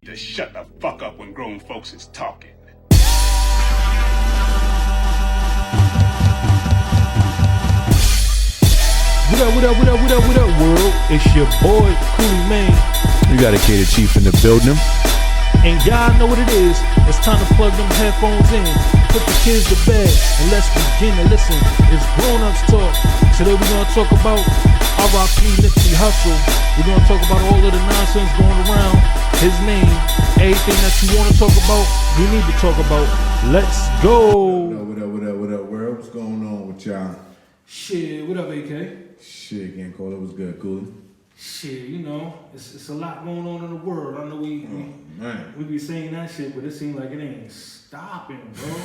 To shut the fuck up when grown folks is talking. What up, world? It's your boy, Coolie, man. You got a cater chief in the building. And y'all know what it is. It's time to plug them headphones in. Put the kids to bed and let's begin to listen. It's Grownupstalk. Today we're going to talk about R.I.P Nipsey Hussle. We're going to talk about all of the nonsense going around his name. Everything that you want to talk about, we need to talk about. Let's go. What up, world? What's going on with y'all? Shit, what up, AK? Shit, getting cold. It was good, Coolie. Shit, you know, it's a lot going on in the world. I know we be saying that shit, but it seems like it ain't stopping, bro.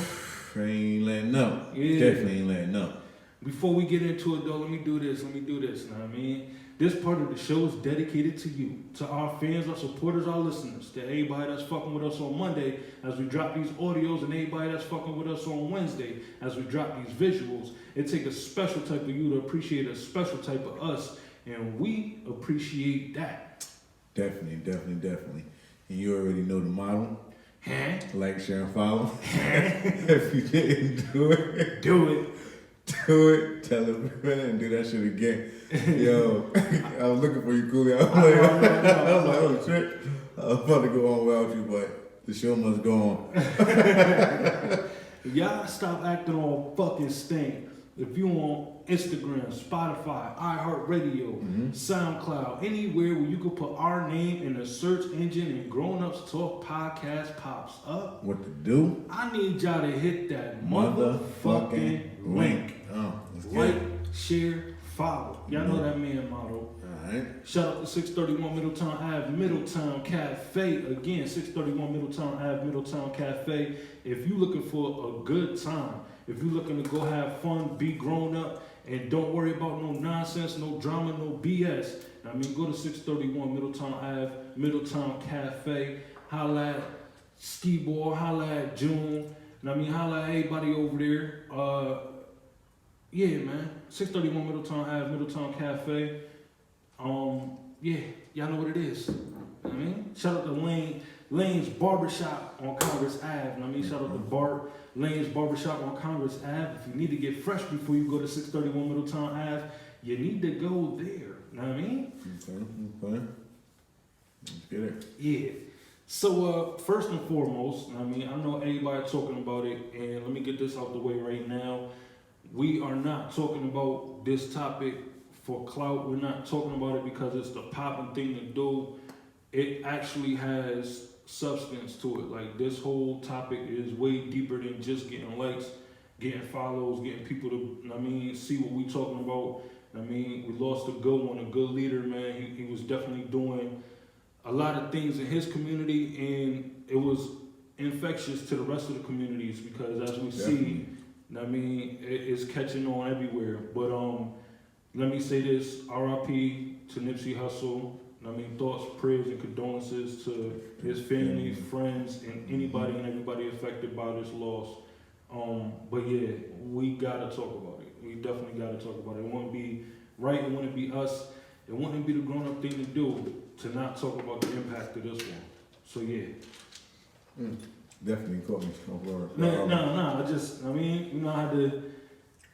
Ain't letting up. Yeah. Definitely ain't letting up. Before we get into it, though, let me do this. You know what I mean? This part of the show is dedicated to you, to our fans, our supporters, our listeners, to everybody that's fucking with us on Monday as we drop these audios, and everybody that's fucking with us on Wednesday as we drop these visuals. It takes a special type of you to appreciate a special type of us, and we appreciate that. Definitely. And you already know the model. Huh? Like, share, and follow. If you didn't do it. Do it. Tell them, and do that shit again. Yo, I was looking for you, Coolie. I was like, oh shit. I was about to go on without you, but the show must go on. Y'all stop acting all fucking stink. If you on Instagram, Spotify, iHeartRadio, SoundCloud, anywhere where you can put our name in the search engine and Grownupstalk pops up. What to do? I need y'all to hit that motherfucking link. Oh, let's get like, it. share, follow. Y'all know that man motto. Alright. Shout out to 631 Middletown Ave, Middletown Cafe. Again, 631 Middletown Ave, Middletown Cafe. If you looking for a good time, if you looking to go have fun, be grown up, and don't worry about no nonsense, no drama, no BS. I mean, go to 631 Middletown Ave, Middletown Cafe. Holla at Ski Ball, holla at June. And I mean, holla at everybody over there. Yeah, man. 631 Middletown Ave, Middletown Cafe. Yeah, y'all know what it is. You know what I mean? Shout out to Lane's Barbershop on Congress Ave. I mean, shout out to Lane's Barbershop on Congress Ave. If you need to get fresh before you go to 631 Middletown Ave, you need to go there. You know what I mean? Okay. Let's get it. Yeah. So, first and foremost, I mean, I know everybody talking about it, and let me get this out the way right now. We are not talking about this topic for clout. We're not talking about it because it's the popping thing to do. It actually has substance to it. Like, this whole topic is way deeper than just getting likes, getting follows, getting people to, see what we talking about. We lost a good one, a good leader, man. He was definitely doing a lot of things in his community, and it was infectious to the rest of the communities because as we see, it's catching on everywhere. But let me say this, R.I.P to Nipsey Hussle. Thoughts, prayers, and condolences to his family, friends, and anybody and everybody affected by this loss. But yeah, we gotta talk about it. We definitely gotta talk about it. It wouldn't be right, it wouldn't be us, it wouldn't be the grown-up thing to do to not talk about the impact of this one. So yeah. Definitely caught me off guard. No,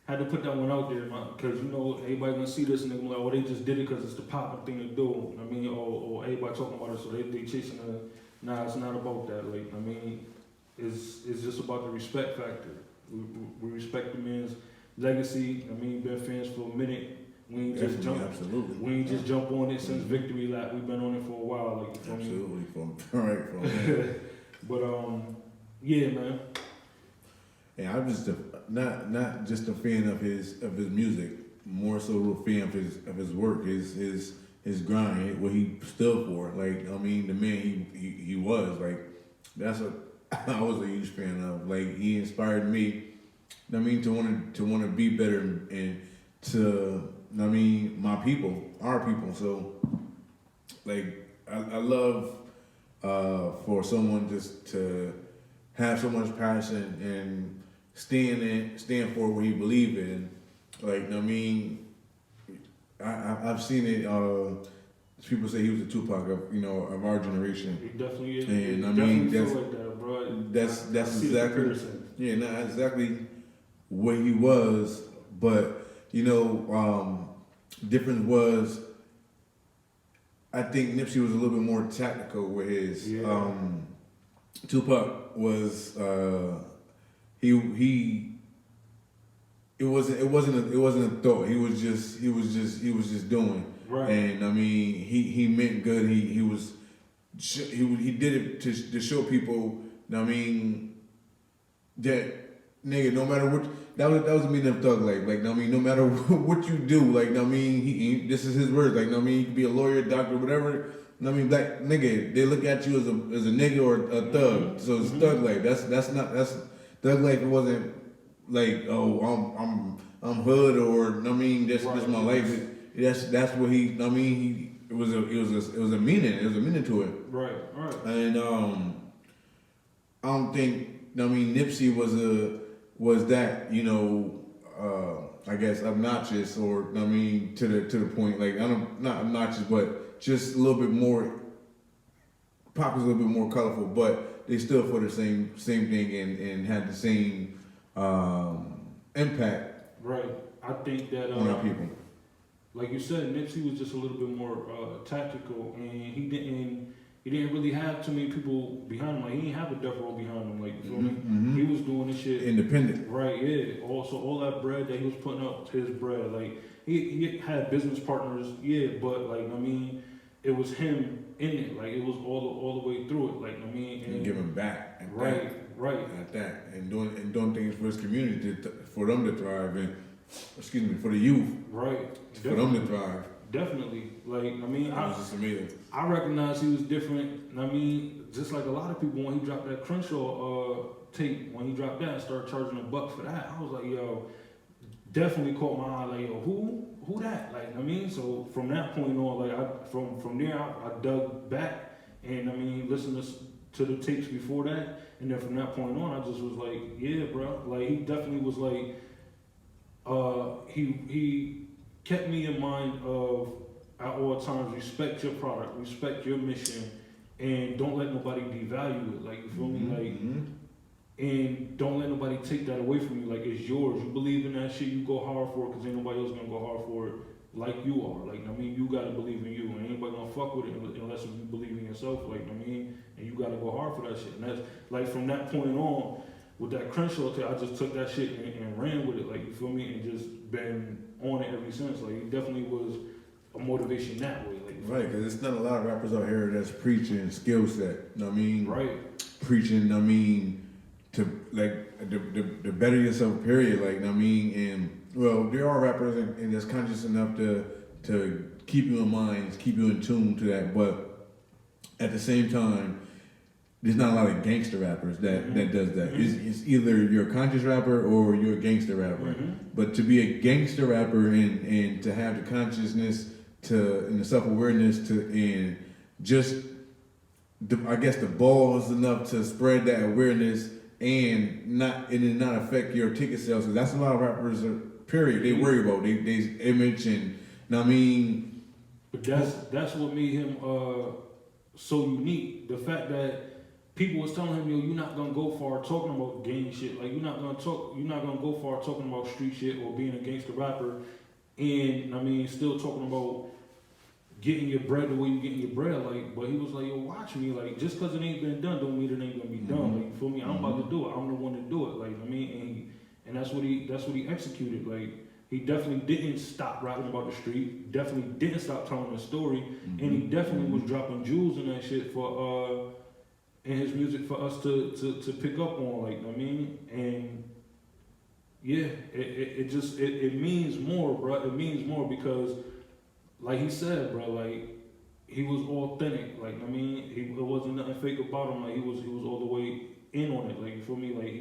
I had to put that one out there, because everybody gonna see this and they're like, they just did it because it's the popping thing to do. Or everybody talking about it, so they chasing the. Nah, it's not about that. It's just about the respect factor. We respect the man's legacy. Been fans for a minute. We ain't just jump. Absolutely. We ain't just jump on it since Victory Lap. We've been on it for a while. Absolutely, from But yeah, man. And I'm just not just a fan of his music, more so a fan of his work, his grind, what he stood for. The man he was that's what I was a huge fan of. He inspired me. To want to be better and to my people, our people. So I love for someone just to have so much passion and stand for what he believed in. I've seen it people say he was the Tupac of of our generation. He definitely is. And I definitely mean feel like that, bro. that's see the exactly comparison. not exactly what he was, but difference was I think Nipsey was a little bit more tactical with his. Yeah. Tupac was he. It wasn't a thought. He was just doing. Right. And I mean, he meant good. He did it to show people. I mean, that nigga, no matter what, that was the meaning of thug life. Like, I mean, no matter what you do, like, I mean, this is his words. Like, I mean, you can be a lawyer, doctor, whatever. I mean, black nigga, they look at you as a nigga or a thug. So it's thug life. That's thug life. It wasn't like, oh, I'm hood, or I mean, this my life. That's what he. I mean, it was a meaning. It was a meaning to it. Right. And I don't think. I mean, Nipsey was that. I guess obnoxious, or I mean, to the point. Like, not obnoxious, but just a little bit more. Pop was a little bit more colorful, but they stood for the same thing and had the same impact. Right. I think that on our people. Like you said, Nipsey was just a little bit more tactical, and he didn't really have too many people behind him. Like, he didn't have a death row behind him. Like, you feel me? He was doing this shit independent. Right. Yeah. Also, all that bread that he was putting up, his bread. Like, he had business partners. Yeah, but like, I mean, it was him in it. Like, it was all the way through it. Like, I mean, and giving back. Right. At that, and doing things for his community for them to thrive, and for the youth. Right. For them to thrive. Definitely. Like, I mean, I recognize he was different. I mean, just like a lot of people, when he dropped that Crenshaw tape, when he dropped that and started charging $1 for that, I was like, yo, definitely caught my eye. Like, yo, who that? Like, I mean, so from that point on, like, from there, I dug back, and I mean, listened to the tapes before that, and then from that point on, I just was like, yeah, bro. Like, he definitely was like, he kept me in mind of, at all times, respect your product, respect your mission, and don't let nobody devalue it. Like, you feel me? Like, and don't let nobody take that away from you. Like, it's yours. You believe in that shit, you go hard for it, because ain't nobody else gonna go hard for it like you are. Like, I mean, you gotta believe in you, and ain't nobody gonna fuck with it unless you believe in yourself. Like, I mean, and you gotta go hard for that shit. And that's, like, from that point on, with that Crenshaw tape, I just took that shit and ran with it. Like, you feel me? And just been on it ever since. Like, it definitely was a motivation that way. Like, right, because it's not a lot of rappers out here that's preaching skill set. You know what I mean? Right. Preaching, I mean, to like the better yourself, period. Like, I mean, and well, there are rappers and that's conscious enough to keep you in mind, keep you in tune to that. But at the same time, there's not a lot of gangster rappers that does that. It's either you're a conscious rapper or you're a gangster rapper. But to be a gangster rapper and to have the consciousness and the self-awareness and just I guess the balls enough to spread that awareness and not affect your ticket sales. So that's a lot of rappers. Period. They worry about they image and I mean. But that's what made him so unique. The fact that people was telling him, yo, you're not gonna go far talking about gang shit. Like, you're not gonna go far talking about street shit or being a gangster rapper, and I mean, still talking about getting your bread the way you getting your bread. Like, but he was like, yo, watch me. Like, just because it ain't been done, don't mean it ain't gonna be done. Like, you feel me? I'm about to do it. I'm the one to do it. Like, I mean, and that's what he executed. Like, he definitely didn't stop rapping about the street. Definitely didn't stop telling the story, and he definitely was dropping jewels in that shit for in his music for us to pick up on, like, I mean, and yeah, it means more, bro. It means more because, like he said, bro, like, he was authentic. Like, I mean, it wasn't nothing fake about him. Like, he was all the way in on it. Like, you feel me? Like,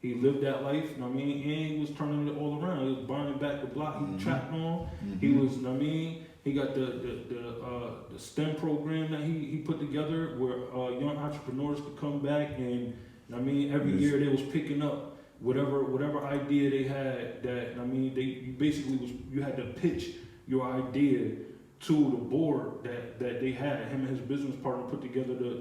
he lived that life. You know what I mean? And he was turning it all around. He was burning back the block. He trapped on. He was, you know what I mean? He got the STEM program that he put together where young entrepreneurs could come back and, I mean, every year they was picking up whatever idea they had that, I mean, you had to pitch your idea to the board that they had. Him and his business partner put together the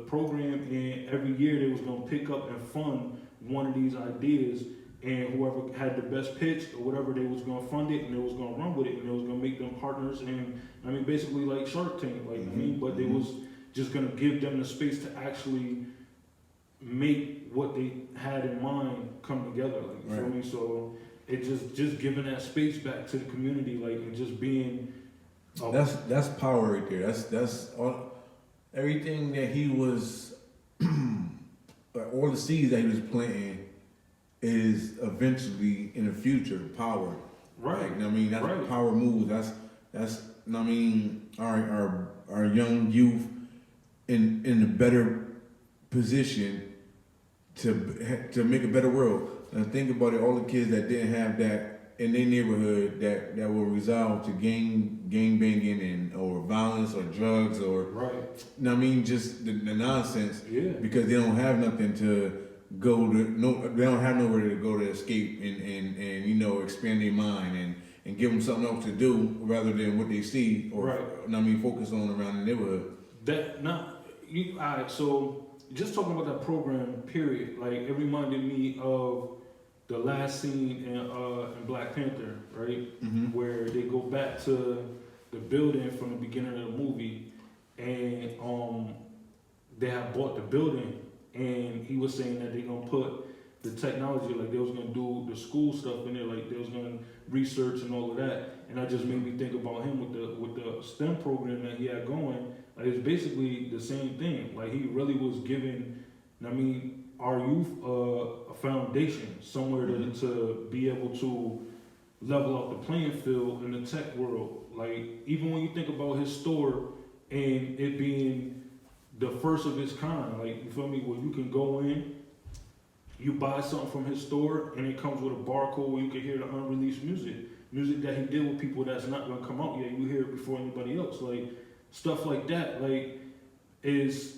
program, and every year they was gonna pick up and fund one of these ideas, and whoever had the best pitch or whatever, they was gonna fund it, and they was gonna run with it, and they was gonna make them partners, and basically like Shark Tank, but they was just gonna give them the space to actually make what they had in mind come together, you feel me? So it just giving that space back to the community, and just being. That's power right there. That's all. Everything that he was, all the seeds that he was planting, is eventually in the future power. Right. That's power moves. That's. Our young youth in a better position to make a better world. And think about it, all the kids that didn't have that in their neighborhood that were resolved to gang banging or violence or drugs or just the nonsense. Yeah. Because they don't have nothing to go to. They don't have nowhere to go to escape and expand their mind and give them something else to do rather than what they see or focus on around the neighborhood. Alright, so just talking about that program, period, it reminded me of the last scene in Black Panther, right? Mm-hmm. Where they go back to the building from the beginning of the movie, and they have bought the building, and he was saying that they're gonna put the technology, they was gonna do the school stuff in there, they was gonna research and all of that, and that just made me think about him with the STEM program that he had going. It's basically the same thing. He really was giving, our youth a foundation, somewhere to be able to level up the playing field in the tech world. Even when you think about his store and it being the first of its kind, you feel me, where you can go in, you buy something from his store, and it comes with a barcode where you can hear the unreleased music that he did with people that's not gonna come out yet. You hear it before anybody else. Stuff like that, is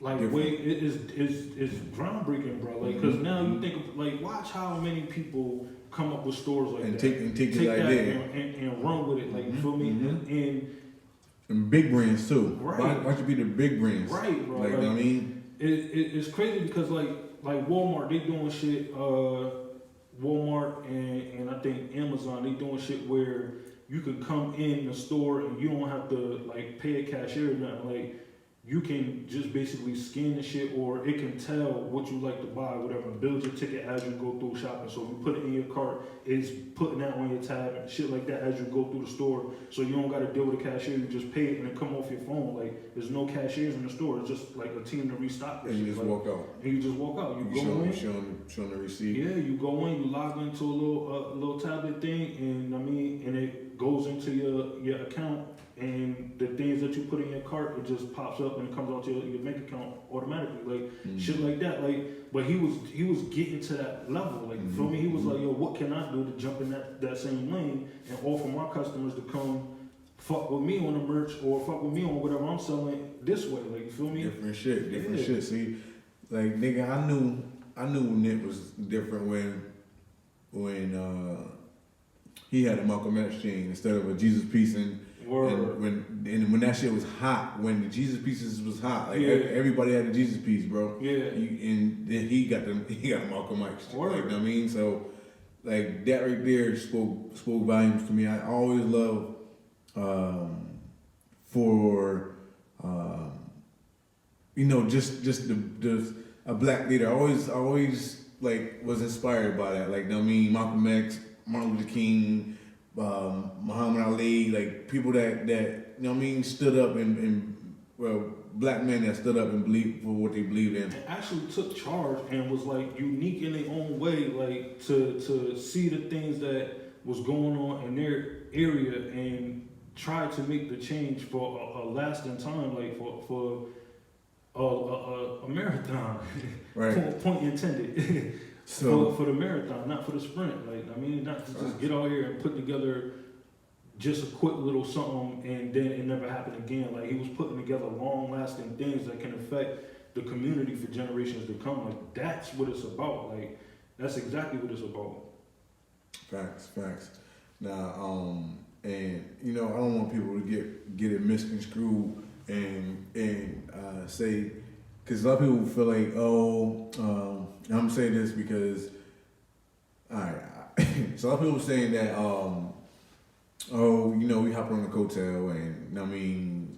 is groundbreaking, bro. Because now you think of, watch how many people come up with stores like that. And take the idea and run with it. You feel me? And big brands too. Right. Why should be the big brands? Right, bro. It's crazy because Walmart, they doing shit. Walmart and I think Amazon, they doing shit where you can come in the store and you don't have to pay a cashier or nothing. You can just basically scan the shit, or it can tell what you like to buy, whatever, and build your ticket as you go through shopping. So if you put it in your cart, it's putting that on your tab and shit like that as you go through the store. So you don't got to deal with a cashier. You just pay it and it come off your phone. There's no cashiers in the store. It's just a team to restock. And you just walk out. And you just walk out. You go in. Showing the receipt. Yeah, you go in. You log into a little tablet thing, and it goes into your account. And the things that you put in your cart, it just pops up and it comes out to your bank account automatically, shit like that. But he was getting to that level, you feel me? He was yo, what can I do to jump in that same lane and offer my customers to come fuck with me on the merch or fuck with me on whatever I'm selling this way, you feel me? Different shit. See, nigga, I knew Nip was different when he had a Malcolm X chain instead of a Jesus piece and when that shit was hot, when the Jesus pieces was hot, everybody had a Jesus piece, bro. Yeah. And then he got a Malcolm X. Word. You know what I mean? So that right there spoke volumes to me. I always love just a black leader. I always was inspired by that. Malcolm X, Martin Luther King, Muhammad Ali, people that stood up and black men that stood up and believed for what they believed in. And actually took charge and was unique in their own way, to see the things that was going on in their area and try to make the change for a lasting time, for a marathon. Right. Point intended. So for the marathon, not for the sprint. Not to just get out here and put together just a quick little something and then it never happened again. He was putting together long-lasting things that can affect the community for generations to come. That's what it's about. That's exactly what it's about. Facts. Now, and you know, I don't want people to get it misconstrued and say, because a lot of people feel like, I'm saying this because, all right, so a lot of people saying that, you know, we hopped on the coattail, and I mean,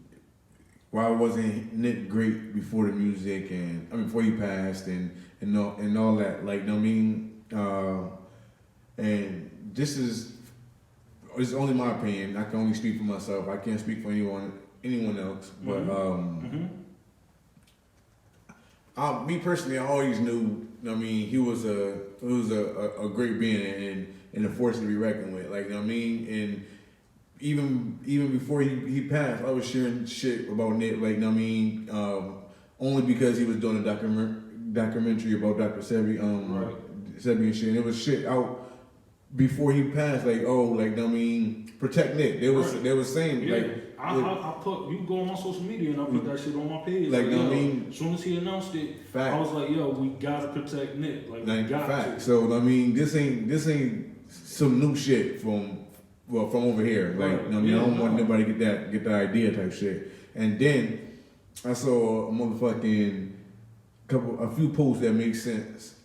why wasn't Nick great before the music, and I mean before he passed, and all that, like, you know what I mean, and this is only my opinion. I can only speak for myself. I can't speak for anyone else. But me personally, I always knew. I mean, he was a great being and a force to be reckoned with. Like, you know what I mean, and even before he passed, I was sharing shit about Nick. Like, you know what I mean, only because he was doing a documentary about Dr. Sebi, Sebi and shit. And it was shit out before he passed. Like, like, you know what I mean, protect Nick. They was saying, yeah. like, I put, you go on social media and I put that shit on my page. Like, you know what I mean? As soon as he announced it, fact. I was like, yo, we gotta protect Nick. Like we got fact. to. So, I mean, this ain't some new shit from over here. Like, you know what I mean? I don't want nobody to get that idea type shit. And then I saw a few posts that make sense.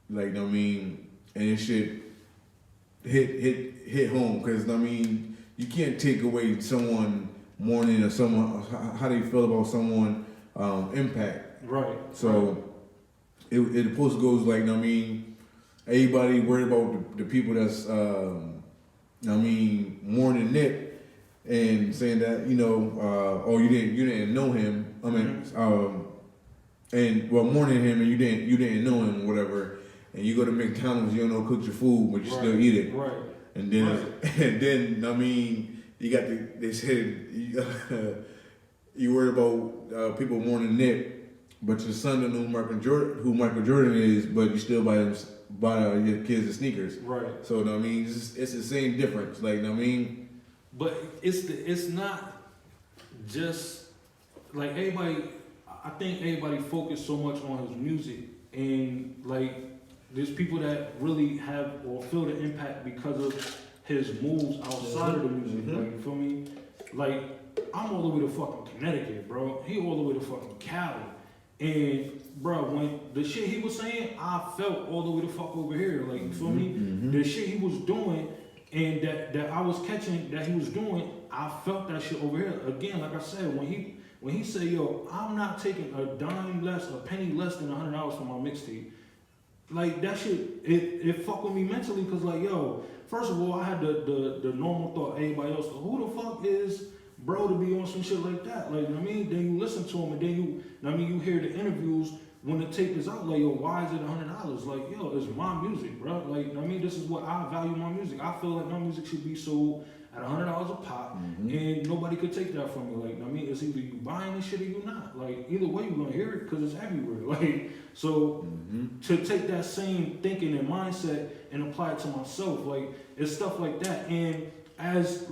Like, you know what I mean? And this shit hit home, because I mean, you can't take away someone mourning or someone how they feel about someone impact. Right. So the post goes like, you know what I mean, everybody worried about the people that's I mean, mourning Nick and saying that, you know, you didn't know him. I mean, and mourning him and you didn't know him or whatever. And you go to McDonald's, you don't know cook your food, but you still eat it. Right. And then I mean, you got this hit. You worried about people mourning Nick, but your son don't know who Michael Jordan is, but you still buy your kids the sneakers. Right. So, you know what I mean, it's the same difference. Like, you know what I mean? But it's not just like everybody. I think everybody focused so much on his music, and like there's people that really have or feel the impact because of his moves outside of the music. Like, you feel me? Like, I'm all the way to fucking Connecticut, bro. He all the way to fucking Cali. And, bro, when the shit he was saying, I felt all the way to fuck over here. Like, you feel me? The shit he was doing and that I was catching that he was doing, I felt that shit over here. Again, like I said, when he said, yo, I'm not taking a dime less, a penny less than $100 for my mixtape. Like, that shit, it fucked with me mentally, because, like, yo, first of all, I had the normal thought, everybody else, who the fuck is bro to be on some shit like that? Like, you know what I mean? Then you listen to him, and then you hear the interviews when the tape is out, like, yo, why is it $100? Like, yo, it's my music, bro. Like, you know what I mean? This is what I value my music. I feel like my music should be sold at $100 a pop, and nobody could take that from me. Like, you know what I mean? It's either you buying this shit or you not. Like, either way, you're gonna hear it because it's everywhere. Like, so to take that same thinking and mindset and apply it to myself, like, it's stuff like that. And as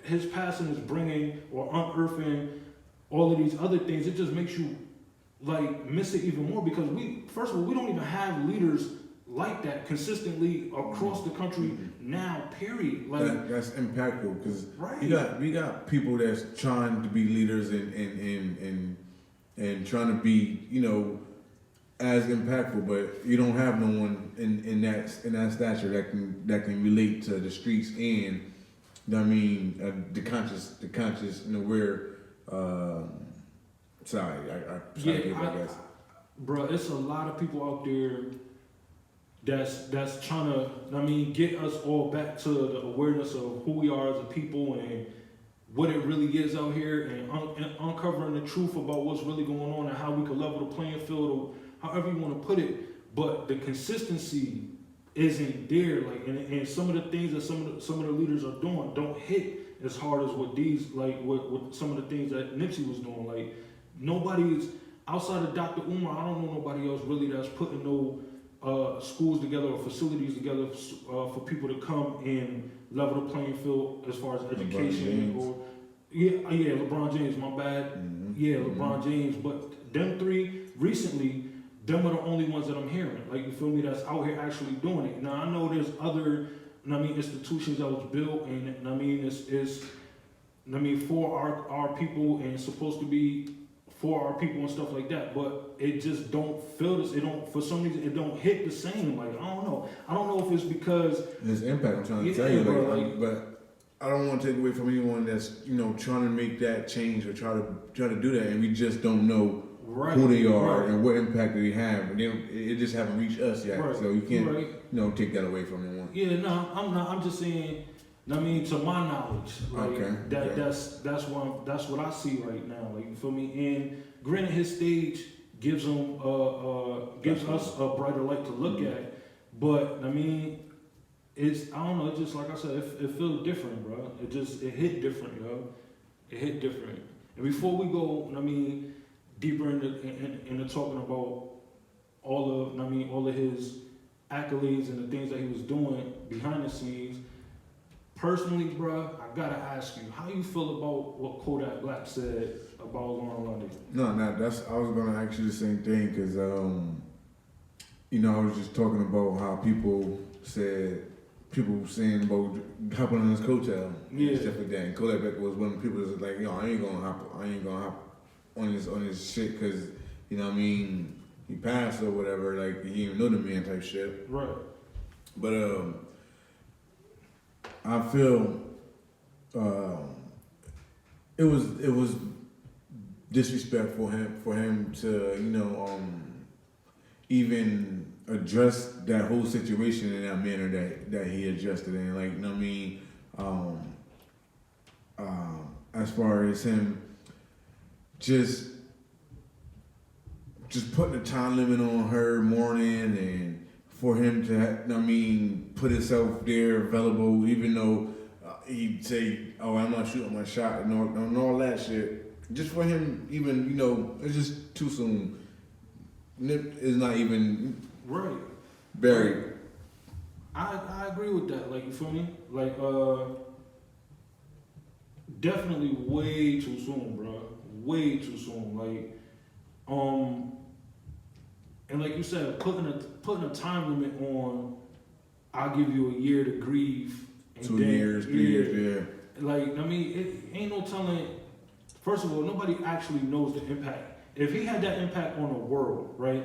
his passing is bringing or unearthing all of these other things, it just makes you like miss it even more, because first of all, we don't even have leaders like that consistently across the country now, period. Like, that's impactful, because we got people that's trying to be leaders and trying to be, you know, as impactful, but you don't have no one in that stature that can relate to the streets and, I mean, the conscious, you know, where sorry, I guess. Bro, it's a lot of people out there that's trying to, I mean, get us all back to the awareness of who we are as a people and what it really is out here, and uncovering the truth about what's really going on and how we can level the playing field, or however you want to put it. But the consistency isn't there. Like, and some of the things that some of the leaders are doing don't hit as hard as what some of the things that Nipsey was doing. Like, nobody's outside of Dr. Umar. I don't know nobody else really that's putting no schools together or facilities together for people to come and level the playing field as far as education. LeBron James, my bad. LeBron James. But them three recently, them are the only ones that I'm hearing. Like, you feel me? That's out here actually doing it. Now, I know there's other I mean, institutions that was built, and I mean, it's I mean, for our people, and it's supposed to be for our people and stuff like that, but it just don't feel this. It don't, for some reason, it don't hit the same. Like, I don't know. I don't know if it's because his impact. I'm trying to tell you, but I don't want to take away from anyone that's trying to make that change or try to do that, and we just don't know who they are and what impact they have, and it just haven't reached us yet. So you can't take that away from anyone. Yeah, no, I'm not. I'm just saying. I mean, to my knowledge, like that's what I see right now. Like, you feel me? And granted, his stage gives him gives us a brighter light to look at. But I mean, I don't know. It's just like I said, it feels different, bro. It hit different, yo. It hit different. And before we go, I mean, deeper into talking about all of his accolades and the things that he was doing behind the scenes. Personally, bro, I gotta ask you, how you feel about what Kodak Black said about Lauren London? No, I was gonna ask you the same thing because I was just talking about how people saying about hopping on his coattail, and stuff like that. And Kodak Black was one of the people that was like, I ain't gonna hop on his shit because he passed or whatever. Like, he didn't even know the man type shit. Right. But I feel it was disrespectful for him to even address that whole situation in that manner that he addressed it in. Like, as far as him just putting a time limit on her mourning, and for him to, put himself there available, even though he'd say, I'm not shooting my shot and all that shit. Just for him, even, it's just too soon. Nip is not even buried. I agree with that. Like, you feel me? Like, definitely way too soon, bro. Way too soon. Like, and like you said, putting a time limit on, I'll give you a year to grieve. And 2 years, 3 years, yeah. Like, it ain't no telling. First of all, nobody actually knows the impact. If he had that impact on the world, right?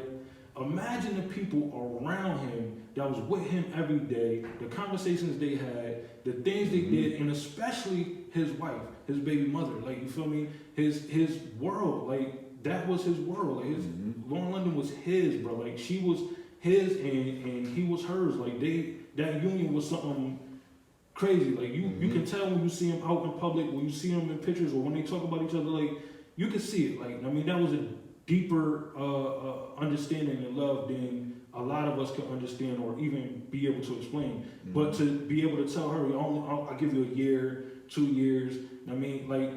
Imagine the people around him that was with him every day, the conversations they had, the things they did, and especially his wife, his baby mother. Like, you feel me? His world, like, that was his world. Like, Lauren London was his, bro. Like, she was his and he was hers. Like, that union was something crazy. Like, you can tell when you see him out in public, when you see him in pictures, or when they talk about each other. Like, you can see it. Like, that was a deeper understanding and love than a lot of us can understand or even be able to explain. But to be able to tell her, I'll give you a year, 2 years. Like,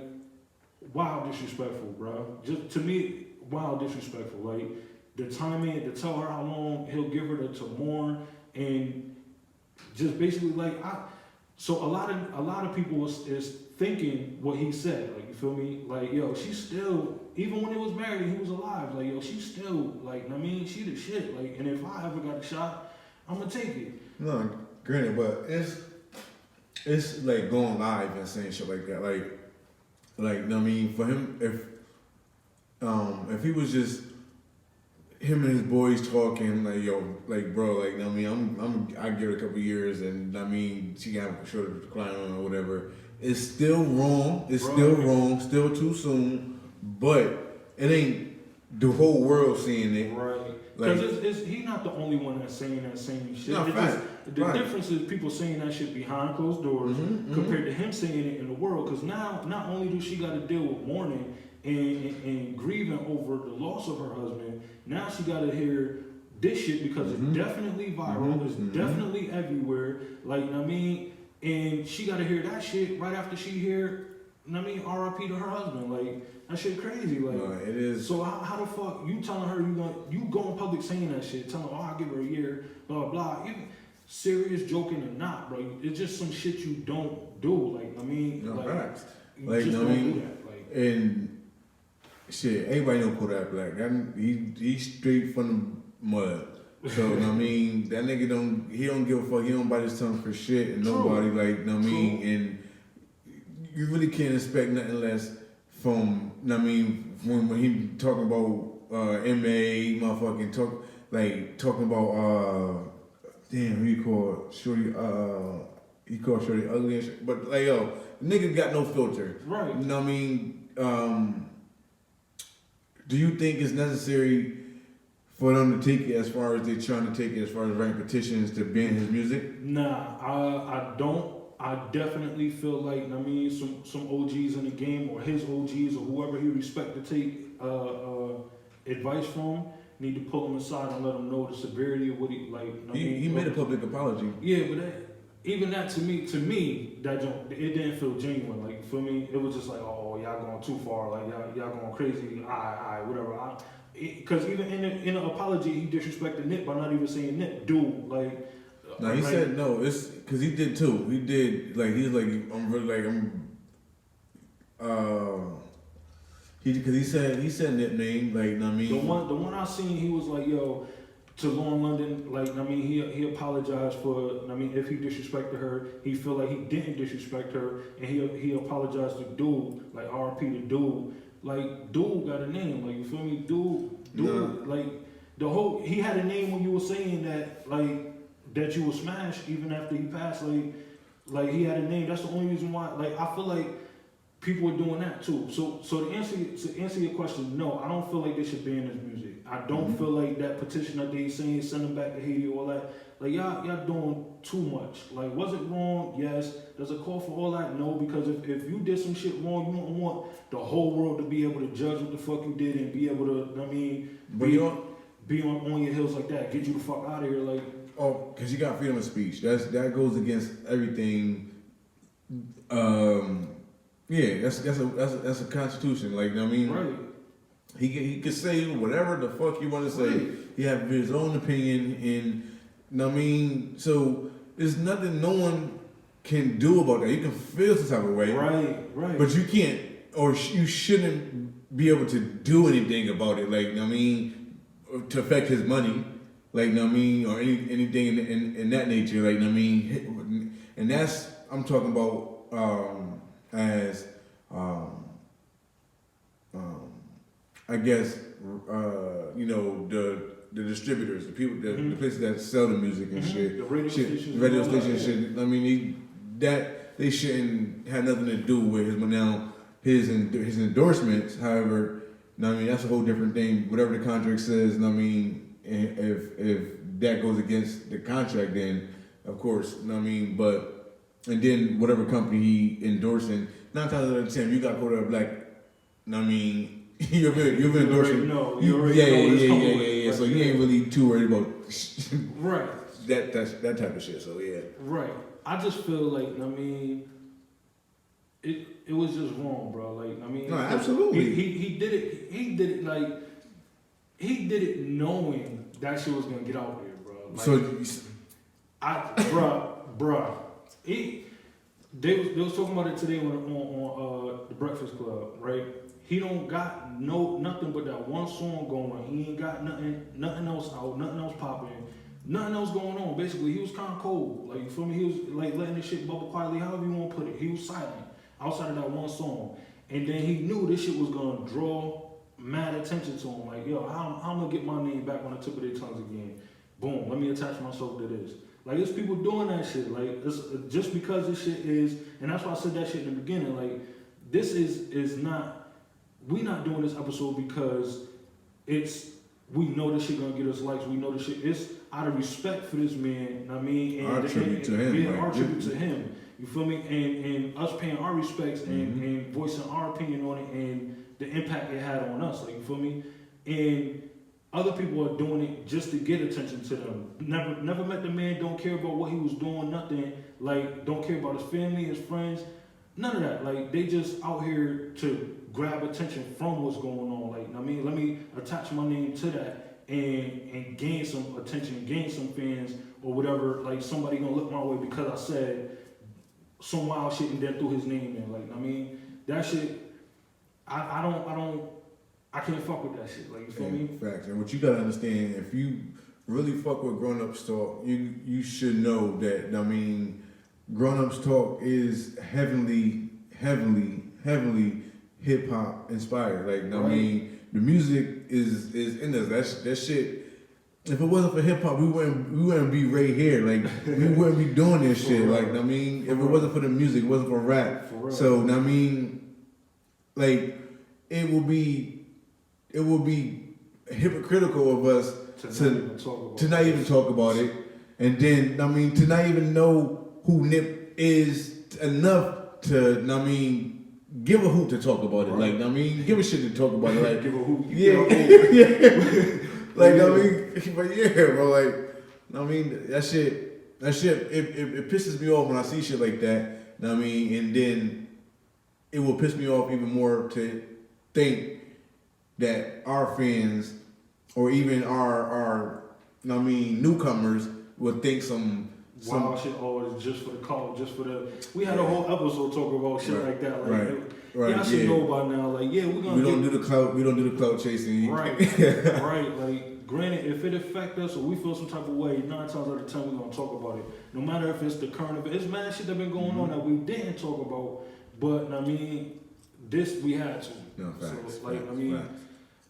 wild disrespectful, bro. Just to me, wild disrespectful. Like, the timing to tell her how long he'll give her to mourn, and just basically like so a lot of people is thinking what he said. Like, you feel me? Like, yo, she's still, even when they was married and he was alive, like, yo, she's still, like, she the shit. Like, and if I ever got a shot, I'm gonna take it. No, granted, but it's like going live and saying shit like that. Like, for him, if he was just him and his boys talking, like, yo, like, bro, like, I give it a couple years, and she can have a shoulder to climb on or whatever. It's still wrong. It's still wrong. Still too soon. But it ain't the whole world seeing it. Right. Because he's not the only one that's saying that same shit. No, the difference is people saying that shit behind closed doors compared to him saying it in the world. Because now, not only do she got to deal with mourning and grieving over the loss of her husband, now she got to hear this shit because it's definitely viral. It's definitely everywhere. Like, and she got to hear that shit right after she hear, R.I.P to her husband. Like, that shit crazy. Like, no, it is. So how the fuck you telling her you go in public saying that shit, telling her, I'll give her a year, blah blah. Even serious joking or not, bro. It's just some shit you don't do. Like, facts. You just don't do that. Like, and shit, everybody know Kodak Black. He's straight from the mud. So, I mean, that nigga don't give a fuck. He don't bite his tongue for shit and True. nobody, like, I mean, True. and you really can't expect nothing less from, I mean, when he talking about MA, motherfucking talking about, damn, who you call Shorty, he called Shorty ugly and shit. But, like, yo, nigga got no filter. Right. You know what I mean? Do you think it's necessary for them to take it as far as they're trying to take it, as far as writing petitions to ban his music? Nah, I don't. I definitely feel like, I mean, some OGs in the game, or his OGs, or whoever he respect to take advice from, need to pull him aside and let him know the severity of what he like. He made a public apology. Yeah, but even that to me, that it didn't feel genuine. Like, for me, it was just like, oh, y'all going too far. Like, y'all going crazy. Whatever. Because even in the apology, he disrespected Nip by not even saying Nip. Dude, like. No, he said no. It's because he did too. He did he's like because he said Nip name, like, I mean, The one I seen, he was like, yo, to Lauren London, like, I mean, he apologized for, I mean, if he disrespected her, he feel like he didn't disrespect her, and he apologized to Dude, like, R.I.P to Dude. Like, Dude got a name, like, you feel me? Dude, like, he had a name when you were saying that, like, that you were smashed even after he passed, like he had a name. That's the only reason why, like, I feel like people are doing that too. So to answer your question, no, I don't feel like they should ban his music. I don't feel like that petition that they saying send him back to Haiti, all that. Like, y'all doing too much. Like, was it wrong? Yes. Does it call for all that? No, because if you did some shit wrong, you don't want the whole world to be able to judge what the fuck you did and be able to, I mean, be on your heels like that, get you the fuck out of here, like. Oh, because you got freedom of speech. That goes against everything. Yeah, that's a constitution. Like, I mean, right. He could say whatever the fuck you want to say. Right. He have his own opinion, and I mean, so there's nothing no one can do about that. You can feel some type of way, right. But you can't, or you shouldn't be able to do anything about it. Like, I mean, to affect his money. Like, I mean, or anything in that nature. Like, I mean, and that's, I'm talking about I guess you know, the distributors, the people, the places that sell the music and shit, the radio stations, shit. I mean, they shouldn't have nothing to do with his. But now his endorsements, however, I mean, that's a whole different thing. Whatever the contract says, I mean. If that goes against the contract, then of course, I mean, but and then whatever company he endorsing, 9 times out of 10, you got to go to a black. I mean, you've been endorsing. Yeah. So you ain't really too worried about right that type of shit. So yeah, right. I just feel like, I mean, it was just wrong, bro. Like, I mean, no, absolutely. He did it like. He did it knowing that shit was gonna get out there, bro. Like, so, bruh. They was talking about it today on the Breakfast Club, right? He don't got nothing but that one song going. He ain't got nothing else out, nothing else popping, nothing else going on. Basically, he was kind of cold. Like, you feel me? He was like letting this shit bubble quietly, however you want to put it. He was silent outside of that one song, and then he knew this shit was gonna draw mad attention to him. Like, yo, how I'm gonna get my name back on the tip of their tongues again? Boom, let me attach myself to this. Like, it's people doing that shit. Like, it's just because this shit is, and that's why I said that shit in the beginning. Like, this is not, we not doing this episode because we know this shit gonna get us likes. We know this shit. It's out of respect for this man. I mean, and our tribute to him. Yeah, our tribute to him. You feel me? And us paying our respects and voicing our opinion on it and the impact it had on us, like, you feel me? And other people are doing it just to get attention to them. Never met the man, don't care about what he was doing, nothing. Like, don't care about his family, his friends, none of that. Like, they just out here to grab attention from what's going on. Like, I mean, let me attach my name to that and gain some attention, gain some fans or whatever. Like, somebody gonna look my way because I said some wild shit and then threw his name in. Like, I mean, that shit. I can't fuck with that shit. Like, you feel me? Facts. And what you gotta understand, if you really fuck with Grownupstalk, you should know that, I mean, Grownupstalk is heavily hip hop inspired. Like, I mean, the music is in us. That shit. If it wasn't for hip hop, we wouldn't be right here. Like, we wouldn't be doing this shit. Like, I mean, if it wasn't for the music, it wasn't for rap. So, I mean, like, it would be hypocritical of us to not even talk about it, and then, I mean, to not even know who Nip is enough to, I mean, give a hoot to talk about it. Like, I mean, give a shit to talk about it. Like, give a hoot. Yeah. Like, I mean, but yeah, bro, like, I mean, that shit, it pisses me off when I see shit like that. I mean, and then it will piss me off even more to think that our fans, or even our I mean, newcomers, would think some wild shit. Oh, it's just for the call, just for the. We had a whole episode talking about shit like that. Like, y'all should know by now. Like, yeah, we don't do the clout chasing. Right. Right. Like, granted, if it affect us or we feel some type of way, 9 times out of 10 we're gonna talk about it. No matter if it's the current event, it's mad shit that been going on that we didn't talk about. But I mean, this we had to. No, facts. So, like, facts, I mean. Facts.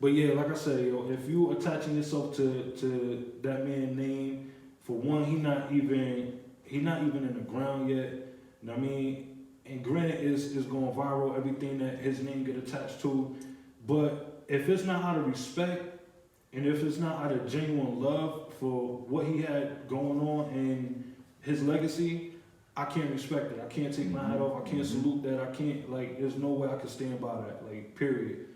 But yeah, like I said, yo, if you attaching yourself to that man's name, for one, he not even in the ground yet. You know what I mean? And granted, it's going viral, everything that his name get attached to. But if it's not out of respect, and if it's not out of genuine love for what he had going on and his legacy, I can't respect it. I can't take my hat off. I can't salute that. I can't, like, there's no way I can stand by that. Like, period.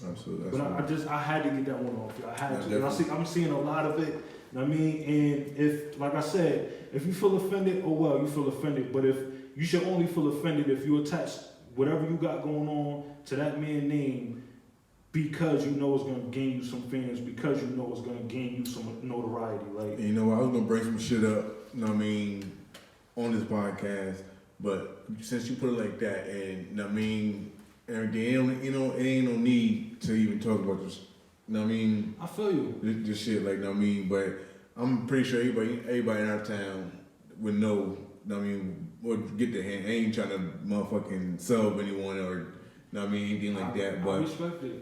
Absolutely. But I had to get that one off. I had to. Definitely. I'm seeing a lot of it. You know what I mean? And if, like I said, if you feel offended, oh well, you feel offended. But if you should only feel offended if you attach whatever you got going on to that man's name, because you know it's gonna gain you some fans, because you know it's gonna gain you some notoriety. Like, you know, I was gonna bring some shit up. You know what I mean, on this podcast, but since you put it like that, and you know what I mean. And it ain't no need to even talk about this. You know what I mean? I feel you. This shit, like, you know what I mean? But I'm pretty sure everybody in our town would know, you know what I mean, or get the hand. I ain't trying to motherfucking sub anyone or, you know what I mean, anything like that. But I respect it.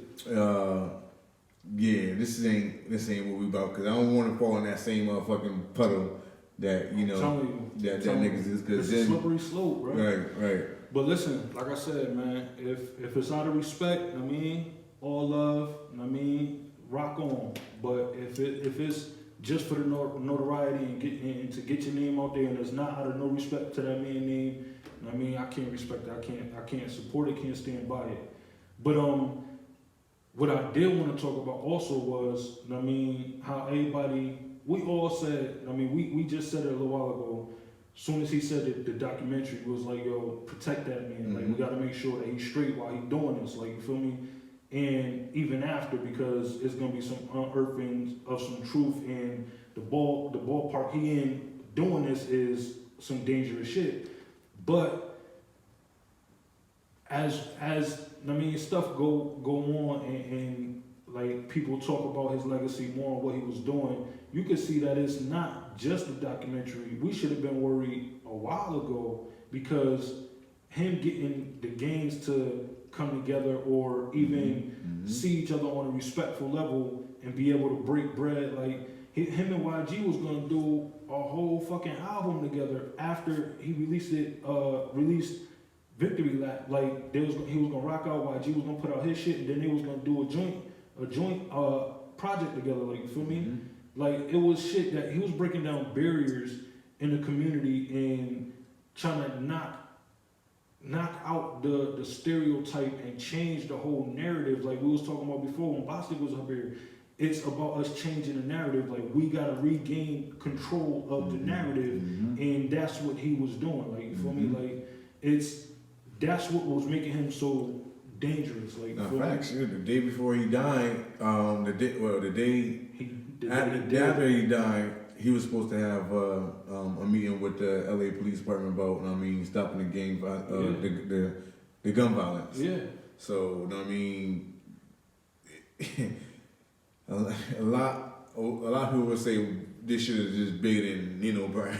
Yeah, this ain't what we about, because I don't want to fall in that same motherfucking puddle that, you know, that niggas is. It's a slippery slope, bro. Right. But listen, like I said, man, if it's out of respect, I mean, all love, I mean, rock on. But if it's just for the notoriety and to get your name out there, and it's not out of no respect to that man's name, I mean, I can't respect that. I can't support it. Can't stand by it. But what I did want to talk about also was, I mean, how everybody, we all said, I mean, we just said it a little while ago. As soon as he said that the documentary was like, yo, protect that man. Like, we got to make sure that he's straight while he's doing this. Like, you feel me? And even after, because it's going to be some unearthing of some truth, and the ballpark he in doing this is some dangerous shit. But as I mean, stuff go on and like people talk about his legacy more and what he was doing, you can see that it's not just a documentary. We should have been worried a while ago, because him getting the gangs to come together or even see each other on a respectful level and be able to break bread. Like, him and YG was gonna do a whole fucking album together after he released Victory Lap. Like, he was gonna rock out, YG was gonna put out his shit, and then they was gonna do a joint project together. Like, you feel me? Like, it was shit that he was breaking down barriers in the community and trying to knock out the stereotype and change the whole narrative. Like we was talking about before when Bostic was up here. It's about us changing the narrative. Like, we gotta regain control of the narrative, and that's what he was doing. Like, you feel me? Like, that's what was making him so dangerous. Like, facts. The day before he died, the day after he died, he was supposed to have a meeting with the LA Police Department about, I mean, stopping the gang, the gun violence. Yeah. So, I mean, a lot a lot of people would say this shit is just bigger than Nino Brown.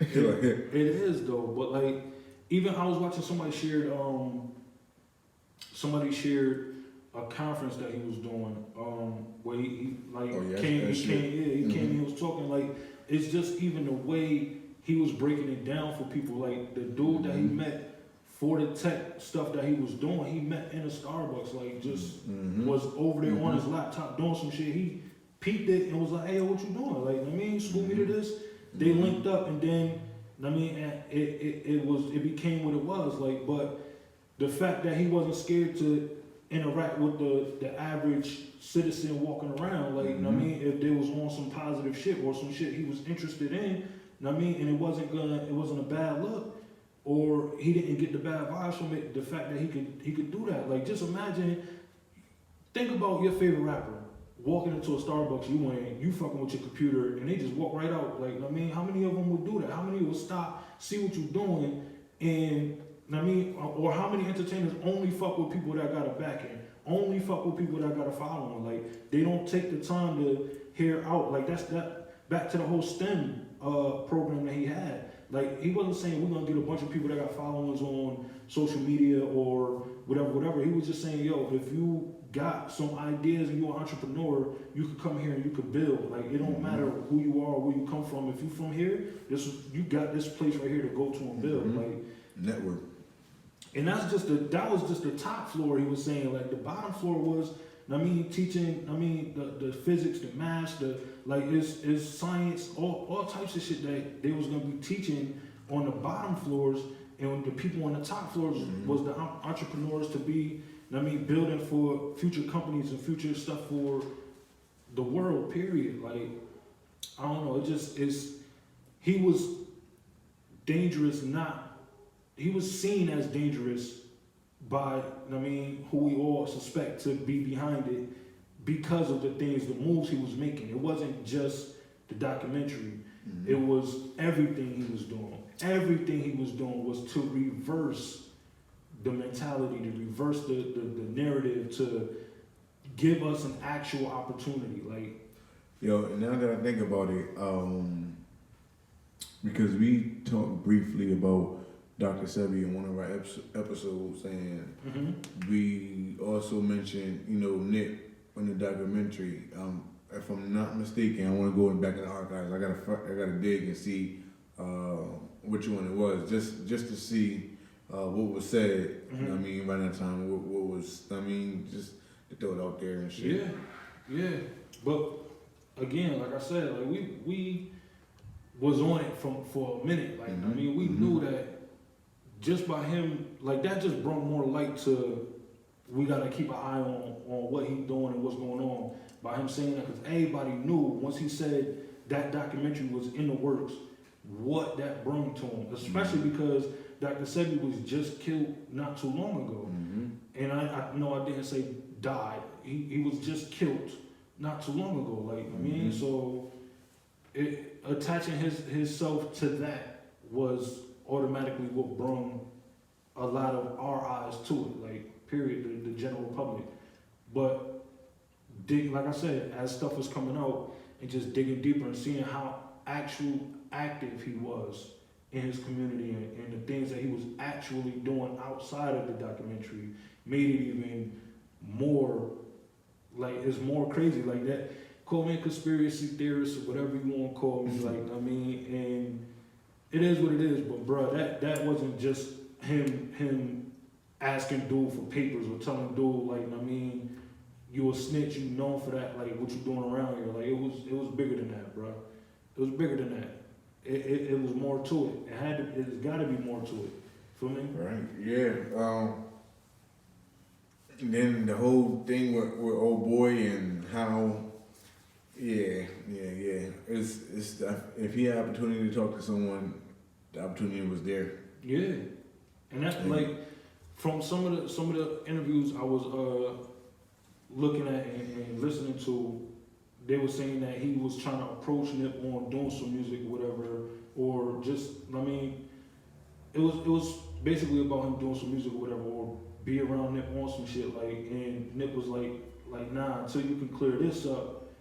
It is though, but like even I was watching somebody shared a conference that he was doing, where he came, he was talking like it's just even the way he was breaking it down for people. Like the dude that he met for the tech stuff that he was doing, he met in a Starbucks, like just was over there on his laptop doing some shit. He peeped it and was like, "Hey, what you doing?" Like, I mean, school me to this. They linked up, and then I mean, it became what it was. Like, but the fact that he wasn't scared to interact with the average citizen walking around, like, I mean, if there was on some positive shit or some shit he was interested in, I mean, and it wasn't a bad look, or he didn't get the bad vibes from it. The fact that he could do that, like, just imagine, think about your favorite rapper walking into a Starbucks, you fucking with your computer, and they just walk right out. Like, I mean, how many of them would do that? How many would stop, see what you're doing, and I mean, or how many entertainers only fuck with people that got a backing, only fuck with people that got a following? Like, they don't take the time to hear out. Like, that's that back to the whole STEM program that he had. Like, he wasn't saying we're gonna get a bunch of people that got followers on social media or whatever. He was just saying, yo, if you got some ideas and you're an entrepreneur, you could come here and you could build. Like, it don't matter who you are, where you come from. If you from here, you got this place right here to go to and build. Like, network. And that was just the top floor. He was saying, like, the bottom floor was, I mean, teaching, I mean, the physics, the math, it's science, all types of shit that they was gonna be teaching on the bottom floors, and the people on the top floors was the entrepreneurs to be, I mean, building for future companies and future stuff for the world, period. Like, I don't know, he was dangerous, he was seen as dangerous by, I mean, who we all suspect to be behind it because of the moves he was making. It wasn't just the documentary. It was everything he was doing. Everything he was doing was to reverse the mentality, to reverse the narrative, to give us an actual opportunity. Like, yo, now that I think about it, because we talked briefly about Dr. Sebi in one of our episodes, and we also mentioned, Nip in the documentary. If I'm not mistaken, I want to go back in the archives. I gotta dig and see which one it was, just to see what was said. You know what I mean, by that time, what was, I mean, just to throw it out there and shit. Yeah. But again, like I said, like we was on it for a minute. Like, I mean, we knew that just by him, like, that just brought more light to, we gotta keep an eye on what he's doing and what's going on. By him saying that, because everybody knew once he said that documentary was in the works, what that brought to him, especially because Dr. Sebi was just killed not too long ago. And I know I didn't say died. He was just killed not too long ago. Like, I mean, so attaching his self to that was automatically what brought a lot of our eyes to it, like, period, the general public. But like I said, as stuff was coming out and just digging deeper and seeing how active he was in his community and the things that he was actually doing outside of the documentary made it even more, like, it's more crazy. Like, that, call me a conspiracy theorist or whatever you want to call me, like, I mean, and it is what it is. But bruh, that wasn't just him asking dude for papers or telling dude, like, I mean, you a snitch, you known for that, like, what you doing around here. Like, it was bigger than that, bruh. It was bigger than that. It was more to it. It's got to be more to it. Feel me? Right. Yeah. And then the whole thing with old boy and how, yeah. It's if he had opportunity to talk to someone, the opportunity was there. Yeah, and that's like from some of the interviews I was looking at and listening to. They were saying that he was trying to approach Nip on doing some music or whatever, or just, I mean, it was basically about him doing some music or whatever, or be around Nip on some shit, like, and Nip was like, nah, until you can clear this up,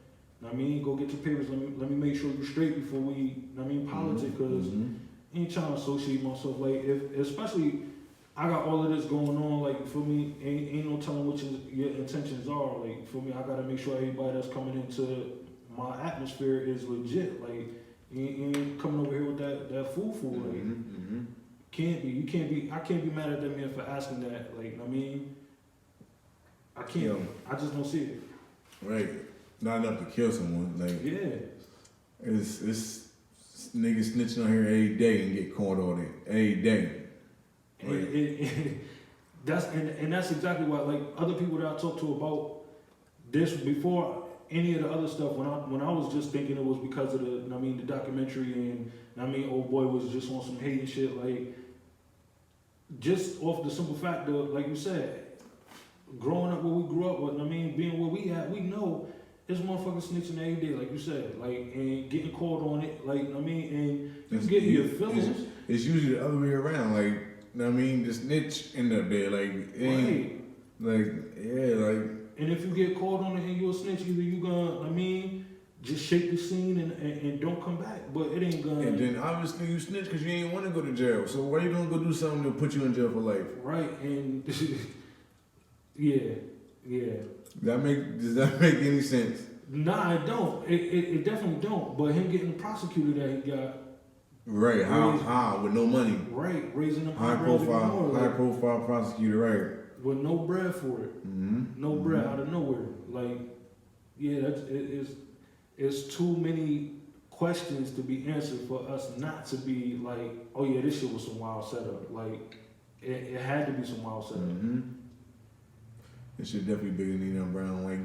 I mean, go get your papers. Let me make sure you're straight before we. I mean, politic, because ain't trying to associate myself. Like, especially, I got all of this going on. Like, for me, ain't no telling what your intentions are. Like, for me, I gotta make sure everybody that's coming into my atmosphere is legit. Like, you ain't coming over here with that foo-foo. Like, can't be. You can't be. I can't be mad at that man for asking that. Like, I mean, I can't. Yo. I just don't see it. Right. Not enough to kill someone. Like, Yeah. it's niggas snitching on here every day and get caught on it every day. Right. That's exactly why, like, other people that I talked to about this before any of the other stuff, when I was just thinking it was because of the documentary, and old boy was just on some hating shit, like, just off the simple fact that, like you said, growing up where we grew up with, being where we at, we know this motherfucker snitching every day, like you said, like, and getting caught on it, like, and you get your feelings. It's usually the other way around, like, the snitch end up there, like, it ain't, like, yeah, like. And if you get caught on it and you're a snitch, either you gonna, just shake the scene and don't come back, but it ain't gonna. And then obviously you snitch because you ain't want to go to jail, so why you gonna go do something to put you in jail for life? Right, and yeah. Does that make any sense? Nah, it don't. It definitely don't. But him getting the prosecutor that he got. Right. How with no money. Right, raising them high profile prosecutor. Right. With no bread for it. No bread out of nowhere. Like, yeah, it's too many questions to be answered for us not to be like, oh yeah, this shit was some wild setup. Like, it had to be some wild setup. It should definitely be bigger than Nino Brown. Like,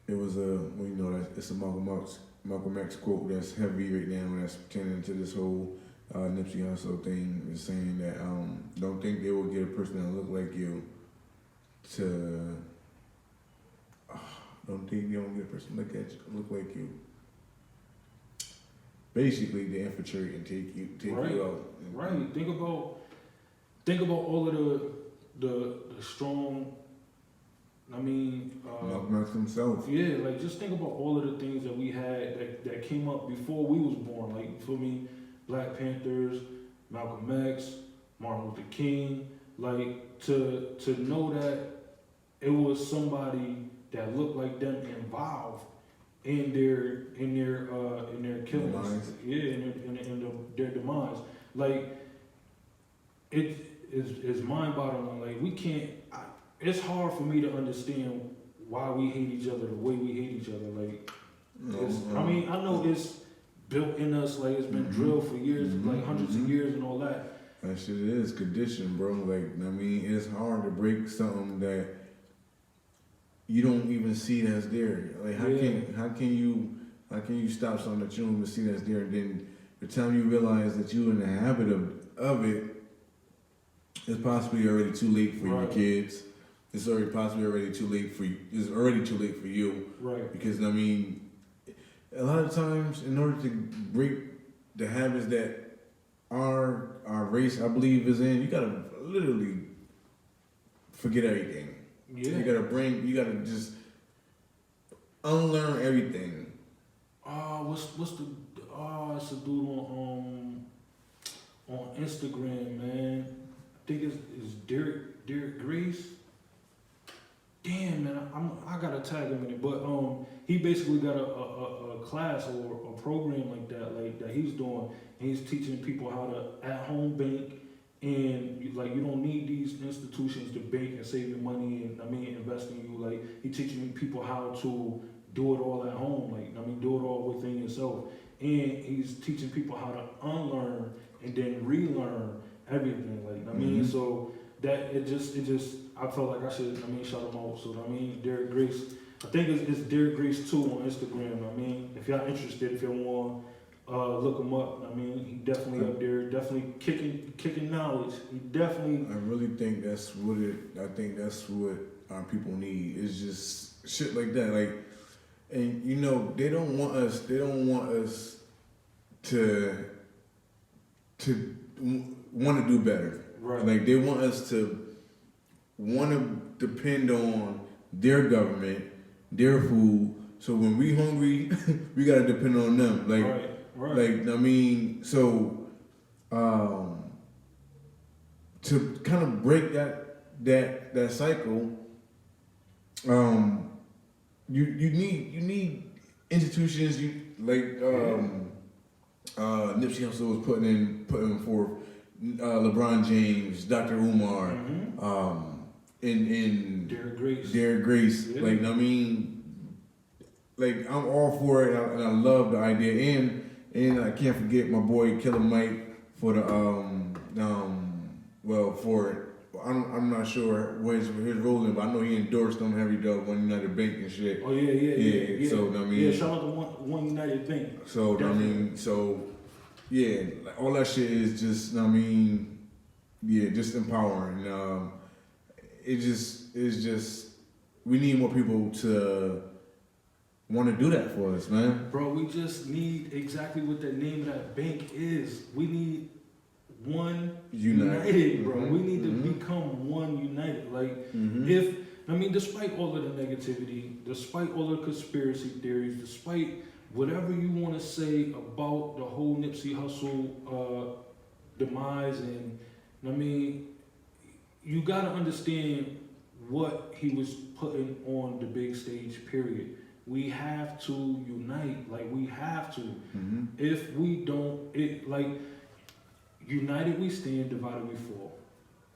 it was it's a Malcolm X quote that's heavy right now, that's pertaining to this whole Nipsey Hussle thing, is saying that don't think they will get a person that look like you to. Don't think they won't get a person look like you. Basically, they infiltrate and take you out. Right. Think about all of the strong. Malcolm X himself. Yeah, like, just think about all of the things that we had that came up before we was born. Like, for me, Black Panthers, Malcolm X, Martin Luther King. Like, to know that it was somebody that looked like them involved in their killings. Demise. Yeah, in their demise. Like, it is mind-boggling. Like, we can't. It's hard for me to understand why we hate each other the way we hate each other. Like, I know it's built in us. Like, it's been drilled for years, like hundreds of years and all that. That shit is conditioned, bro. Like, it's hard to break something that you don't even see that's there. Like, how can you stop something that you don't even see that's there? And then the time you realize that you're in the habit of it, it's possibly already too late for your kids. It's already too late for you. It's already too late for you. Right. Because a lot of times, in order to break the habits that our race, I believe, is in, you gotta literally forget everything. Yeah. You gotta just unlearn everything. It's a dude on Instagram, man. I think it's Derek Grace. Damn, man, I gotta tag him in it. But he basically got a class or a program like that he's doing. And he's teaching people how to at home bank, and you don't need these institutions to bank and save your money and invest in you. Like, he's teaching people how to do it all at home. Like, do it all within yourself. And he's teaching people how to unlearn and then relearn everything. Like, so that it just I felt like I should shout him out. So Derek Grace, I think it's Derek Grace 2 on Instagram. If y'all interested, if y'all want look him up. He definitely up there, definitely kicking knowledge. He definitely. I really think that's what our people need. Is just shit like that. Like, and they don't want us to want to do better. Right. Like, they want us to want to depend on their government, their food. So when we hungry, we gotta depend on them. Like, like I mean, so to kind of break that cycle, you need institutions. You like Nipsey Hussle was putting forth. LeBron James, Dr. Umar, and Derrick Grace. Yeah. Like I mean, like I'm all for it, and I love the idea, and I can't forget my boy Killer Mike for the I'm not sure what his role in, but I know he endorsed them heavy dog One United Bank and shit. Oh yeah. So I mean, shout out to One United Bank. So definitely. I mean, so. Yeah, like all that shit is just, I mean, yeah, just empowering. It's just, we need more people to want to do that for us, man. Bro, we just need exactly what the name of that bank is. We need one united, bro. We need to become one united. Like, despite all of the negativity, despite all the conspiracy theories, despite whatever you want to say about the whole Nipsey Hussle demise, and I mean, you got to understand what he was putting on the big stage, period. We have to unite, like we have to. If we don't, united we stand, divided we fall.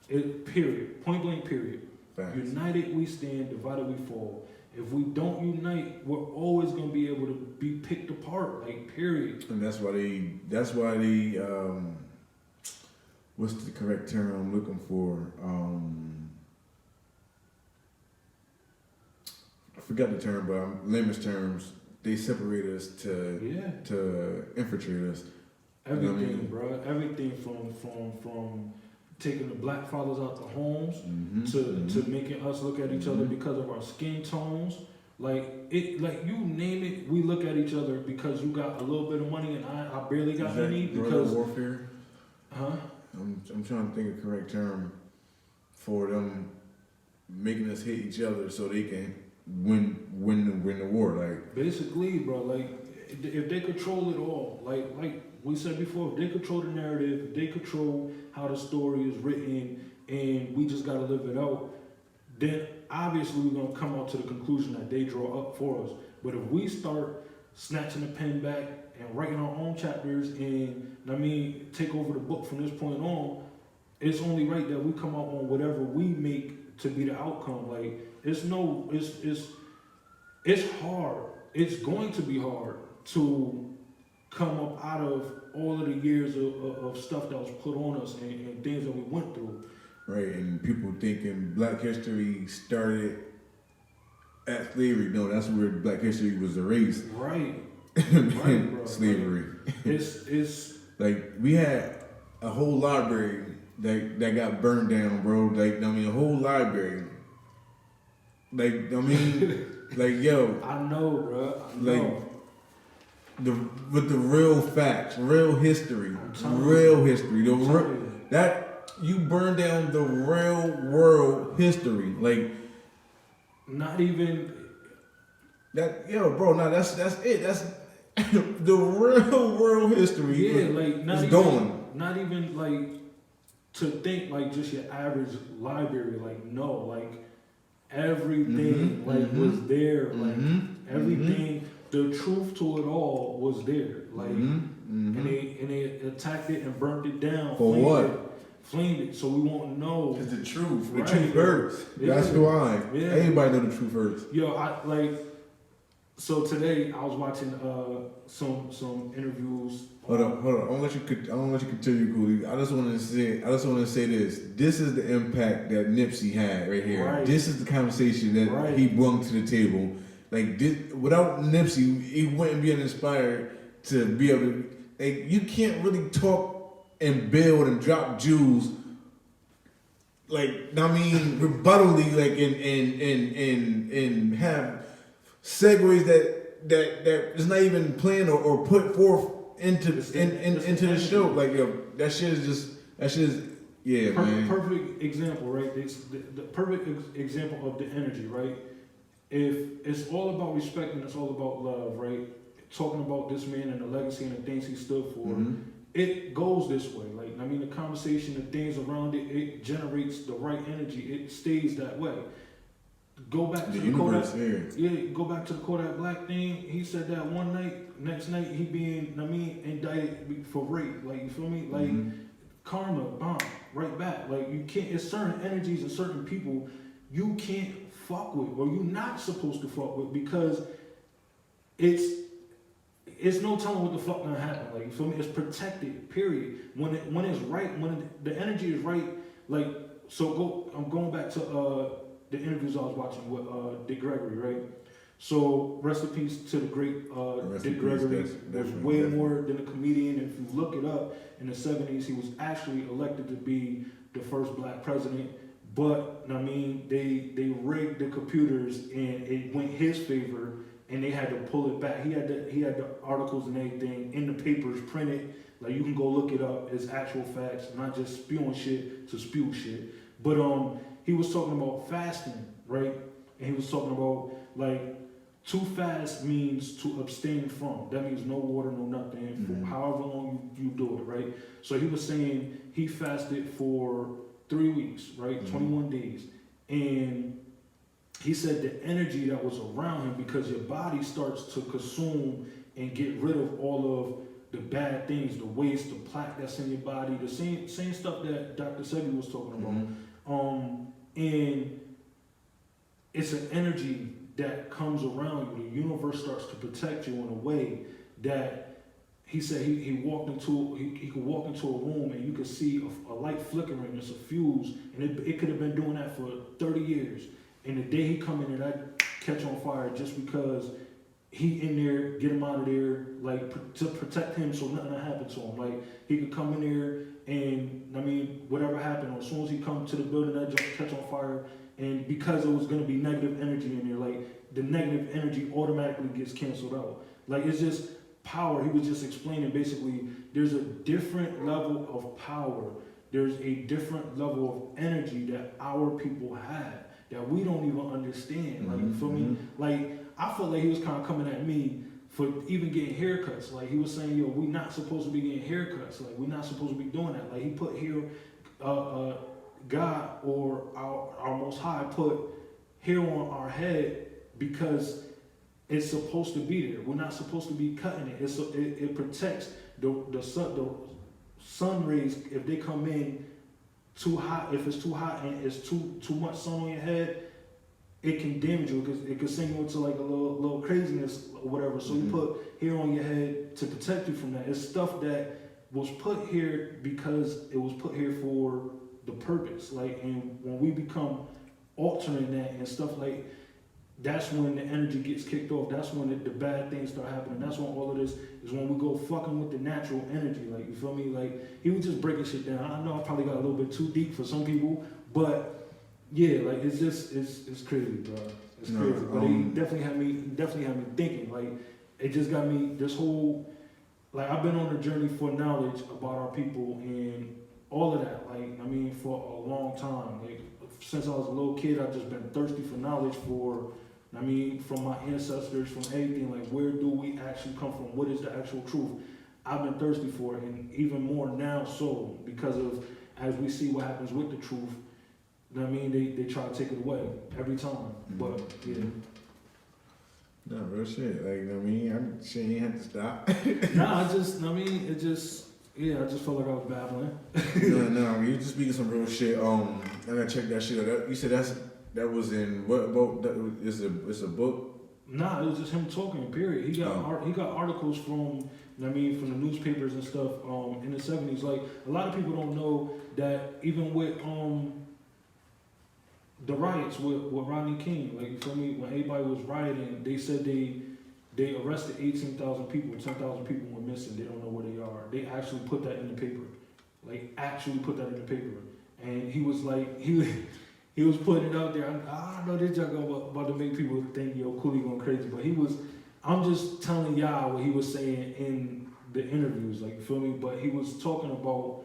Period. Point blank, period. Facts. United we stand, divided we fall. If we don't unite, we're always gonna be able to be picked apart, like period. And that's why they what's the correct term I'm looking for? I forgot the term, but layman's terms, they separate us to infiltrate us. Everything, you know what I mean? Bro. Everything from taking the black fathers out the homes to making us look at each other because of our skin tones. Like you name it, we look at each other because you got a little bit of money and I barely got any. Because warfare. Huh? I'm trying to think of the correct term for them making us hate each other so they can win the war. Like basically, bro. Like if they control it all, like we said before, if they control the narrative, if they control how the story is written, and we just gotta live it out, then obviously we're gonna come out to the conclusion that they draw up for us. But if we start snatching the pen back and writing our own chapters and take over the book from this point on, it's only right that we come out on whatever we make to be the outcome. Like it's hard. It's going to be hard to come up out of all of the years of stuff that was put on us and things that we went through. Right, and people thinking Black history started at slavery. No, that's where Black history was erased. Right, bro. Slavery. It's like we had a whole library that got burned down, bro. Like a whole library. Like like yo. I know, bro. I know. With the real facts, real history, that you burn down the real world history, like not even that, bro. Now that's it. That's the real world history. Yeah, like not is even, gone. Not even like to think like just your average library. Like no, like everything was there. Like everything. The truth to it all was there, like, and they attacked it and burned it down. For what? Flamed it, so we won't know. It's the truth. The truth hurts. Yeah. That's why. Yeah. Everybody know the truth hurts. Yo, So today I was watching some interviews. Hold on. I don't let you continue, Coolie. I just want to say this. This is the impact that Nipsey had right here. Right. This is the conversation that he brought to the table. Like this, without Nipsey, he wouldn't be inspired to be able to. Like you can't really talk and build and drop jewels. Like rebuttally, like and have segues that is not even planned or put forth into the show. Like that shit is man. Perfect example, right? It's the perfect example of the energy, right? if it's all about respect and it's all about love, right? Talking about this man and the legacy and the things he stood for, it goes this way. Like, I mean, the conversation, the things around it, it generates the right energy. It stays that way. Go back to the Kodak. Yeah, go back to the Kodak Black thing. He said that one night, next night he being, I mean, indicted for rape. Like, you feel me? Like, karma, bomb, right back. Like, you can't, it's certain energies and certain people you can't fuck with, or you're not supposed to fuck with, because it's no telling what the fuck gonna happen. Like, you feel me? It's protected, period. When it's right, when the energy is right, like, so I'm going back to the interviews I was watching with Dick Gregory, right? So rest in peace to the great Dick Gregory. Was way more than a comedian. And if you look it up, in the 70s, he was actually elected to be the first black president. But I mean, they rigged the computers and it went his favor, and they had to pull it back. He had the articles and everything in the papers printed. Like, you can go look it up. It's actual facts, not just spewing shit to spew shit. But he was talking about fasting, right? And he was talking about, like, to fast means to abstain from. That means no water, no nothing, for however long you do it, right? So he was saying he fasted for 3 weeks, right? 21 days. And he said the energy that was around him, because your body starts to consume and get rid of all of the bad things, the waste, the plaque that's in your body, the same stuff that Dr. Sebi was talking about. And it's an energy that comes around you. The universe starts to protect you in a way that he said he could walk into a room and you could see a light flickering. It's a fuse, and it could have been doing that for 30 years. And the day he come in there, that catch on fire just because he in there, get him out of there, like, to protect him so nothing will happen to him. Like, he could come in there and, I mean, whatever happened, or as soon as he come to the building, that just catch on fire. And because it was going to be negative energy in there, like, the negative energy automatically gets canceled out. Like, it's just power. He was just explaining, basically, there's a different level of power. There's a different level of energy that our people have that we don't even understand. Like, you feel me? Like, I felt like he was kind of coming at me for even getting haircuts. Like, he was saying, yo, we not supposed to be getting haircuts. Like, we're not supposed to be doing that. Like, he put here, God or our Most High put hair on our head because it's supposed to be there. We're not supposed to be cutting it. It protects the sun rays. If they come in too hot, if it's too hot and it's too much sun on your head, it can damage you, because it could send you into like a little craziness or whatever. So you put hair on your head to protect you from that. It's stuff that was put here because it was put here for the purpose. Like, and when we become altering that and stuff, like, that's when the energy gets kicked off. That's when the bad things start happening. That's when all of this is when we go fucking with the natural energy. Like, you feel me? Like, he was just breaking shit down. I know I probably got a little bit too deep for some people, but yeah, like, it's just, it's crazy, bro. It's crazy. But he definitely had me thinking. Like, it just got me, this whole, like, I've been on a journey for knowledge about our people and all of that. Like, I mean, for a long time. Like, since I was a little kid, I've just been thirsty for knowledge I mean, from my ancestors, from everything. Like, where do we actually come from? What is the actual truth? I've been thirsty for it, and even more now so, because of, as we see what happens with the truth, I mean, they try to take it away every time. But, yeah. No, real shit. Like, I mean, shit ain't have to stop. Nah, I just felt like I was babbling. no, you just speaking some real shit. I gotta check that shit out. You said that was in what about? It's a book. Nah, it was just him talking. Period. He got articles from the newspapers and stuff in the 70s. Like, a lot of people don't know that even with the riots with Rodney King, like, you feel me? When everybody was rioting, they said they arrested 18,000 people, 10,000 people were missing. They don't know where they are. They actually put that in the paper. Like, actually put that in the paper. And he was like, he was putting it out there. I know this joke about to make people think, yo, Coolie going crazy. But I'm just telling y'all what he was saying in the interviews, like, you feel me? But he was talking about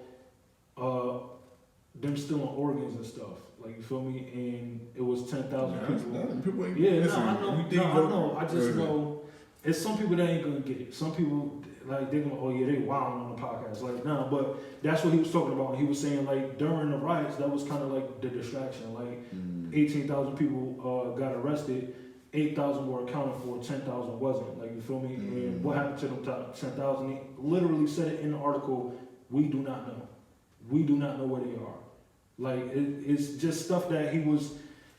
them stealing organs and stuff. Like, you feel me? And it was 10,000 people. People ain't Yeah, listen, I know. you think I know. I just know it's some people that ain't gonna get it. Some people like they're gonna, oh yeah, they wilding on the podcast. Like, nah, but that's what he was talking about. He was saying like during the riots, that was kind of like the distraction. Like 18,000 people got arrested, 8,000 were accounted for, 10,000 wasn't. Like, you feel me? And what happened to them 10,000? He literally said it in the article. We do not know. We do not know where they are. Like, it's just stuff that he was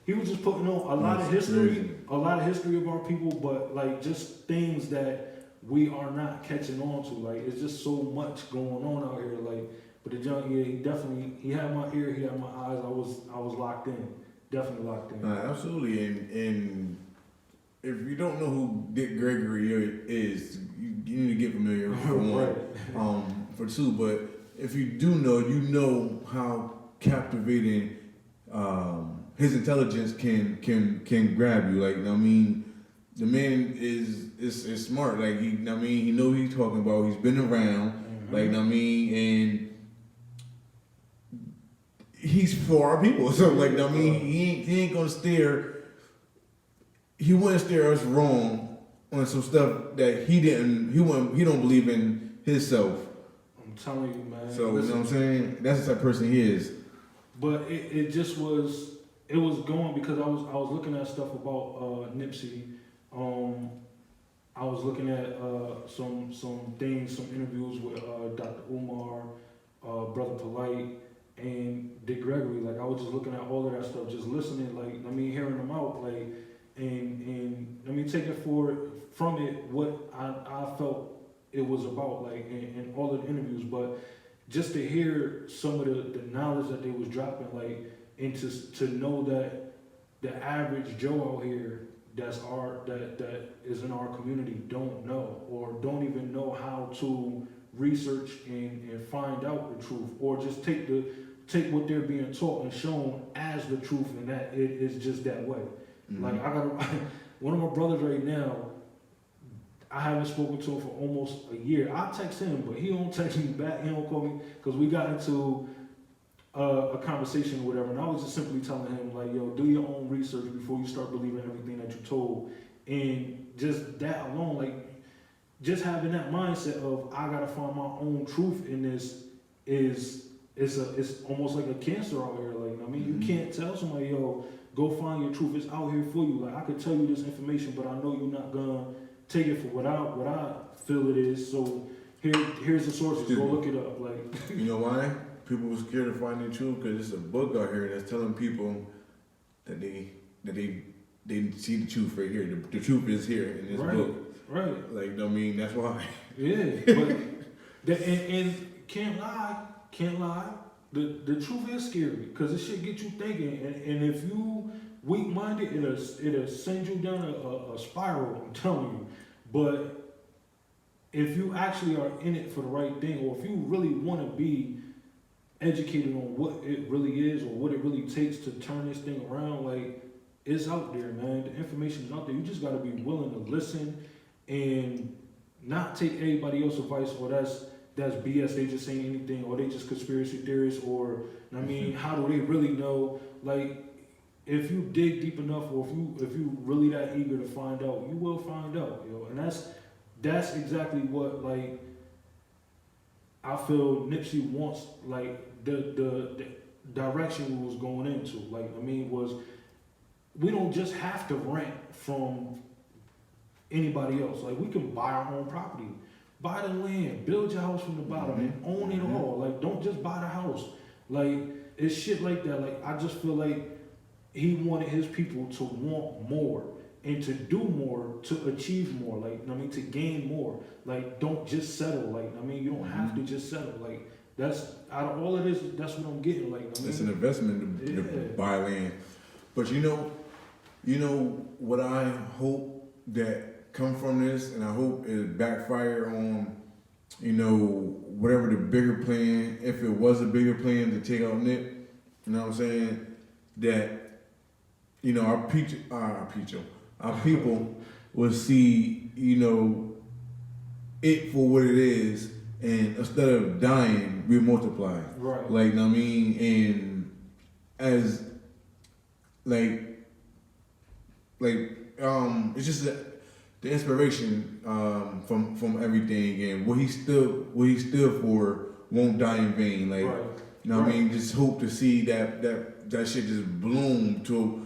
just putting on a lot of history of our people, but like just things that we are not catching on to. Like, it's just so much going on out here. Like, but the junk, yeah, he had my ear, he had my eyes. I was locked in, definitely locked in. Absolutely, and if you don't know who Dick Gregory is, you need to get familiar with for one. For two, but if you do know, you know how captivating his intelligence can grab you. Like, I mean, the man is smart. Like, he know what he's talking about. He's been around. Like, and he's for our people. So, like, he ain't gonna steer. He wouldn't steer us wrong on some stuff that he don't believe in himself. I'm telling you, man. So, listen, you know what I'm saying? That's the type of person he is. But it just was, it was going because I was looking at stuff about Nipsey. I was looking at some things, some interviews with Dr. Umar, Brother Polite, and Dick Gregory. Like, I was just looking at all of that stuff, just listening, like, hearing them out, like, and take it from it what I felt it was about, like, in all of the interviews. But just to hear some of the knowledge that they was dropping, like, and to know that the average Joe out here that is in our community don't know, or don't even know how to research and find out the truth, or just take what they're being taught and shown as the truth, and that it is just that way. Like, I got one of my brothers right now. I haven't spoken to him for almost a year. I text him, but he don't text me back. He don't call me, because we got into a conversation or whatever, and I was just simply telling him, like, yo, do your own research before you start believing everything that you're told. And just that alone, like, just having that mindset of I gotta find my own truth in this is it's almost like a cancer out here. Like, you can't tell somebody, yo, go find your truth. It's out here for you. Like, I could tell you this information, but I know you're not gonna take it for what I feel it is. So here's the sources. Go look it up. Like, you know why? People were scared to find their truth because there's a book out here that's telling people that they see the truth right here. The truth is here in this book. Right. Like, that's why. Yeah, but and can't lie. The truth is scary because it shit get you thinking, and if you weak-minded, it'll send you down a spiral. I'm telling you. But if you actually are in it for the right thing, or if you really want to be educated on what it really is or what it really takes to turn this thing around, like, it's out there, man. The information is out there. You just got to be willing to listen and not take anybody else's advice, or that's BS. They just saying anything, or they just conspiracy theorists, or how do they really know? Like, if you dig deep enough, or if you really that eager to find out, you will find out, yo. And that's exactly what, like, I feel Nipsey wants, like, the direction we was going into. Like, was we don't just have to rent from anybody else. Like, we can buy our own property, buy the land, build your house from the bottom, and own it all. Like, don't just buy the house. Like, it's shit like that. Like, I just feel like he wanted his people to want more and to do more, to achieve more. Like, to gain more. Like, don't just settle. Like, you don't have to just settle. Like, that's out of all of this. That's what I'm getting. Like, it's an investment to buy land. But you know what I hope that come from this, and I hope it backfire on, whatever the bigger plan, if it was a bigger plan to take out Nip, you know what I'm saying? That, our people will see, it for what it is, and instead of dying, we multiply. Right. Like, I mean, and as like it's just the inspiration from everything, and what he stood for won't die in vain. Like, right. you know what I mean? Just hope to see that shit just bloom to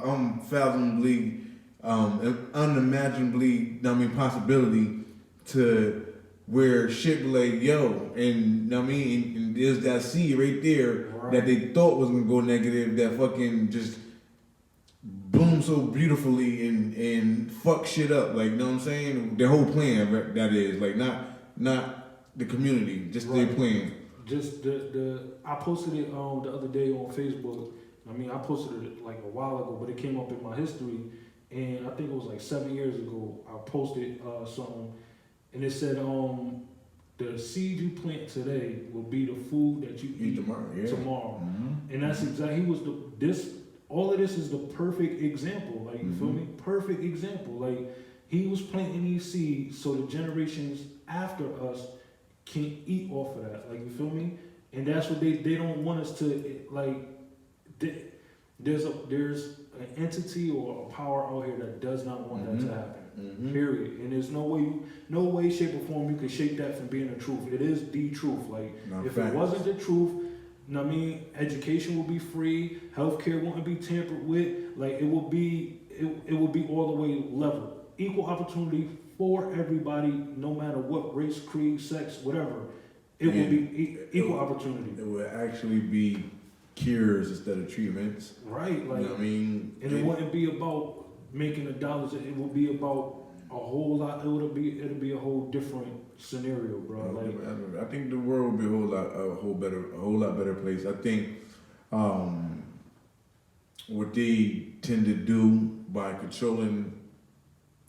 unfathomably, unimaginably, I mean, possibility to where shit be like, yo, and I mean, and there's that seed right there that they thought was gonna go negative, that fucking just bloom so beautifully and fuck shit up. Like, you know what I'm saying? Their whole plan, that is, like, not the community, just their plan. Just I posted it the other day on Facebook. I mean, I posted it like a while ago, but it came up in my history, and I think it was like 7 years ago. I posted something, and it said, the seed you plant today will be the food that you eat tomorrow. Mm-hmm. And that's exactly all of this is the perfect example. Like, you feel me? Perfect example. Like, he was planting these seeds so the generations after us can eat off of that. Like, you feel me? And that's what they don't want us to, like, there's an entity or a power out here that does not want that to happen. Period. And there's no way, shape, or form you can shake that from being the truth. It is the truth. Like, if it wasn't the truth, you know what I mean, education will be free, healthcare wouldn't be tampered with. Like, it will be all the way level, equal opportunity for everybody, no matter what race, creed, sex, whatever. It will be equal opportunity. It will actually be cures instead of treatments. Right. Like, you know what I mean? And it wouldn't be about making the dollars. It would be about a whole lot. It'll be a whole different scenario, bro. Like, I think the world would be a whole lot better place. I think what they tend to do by controlling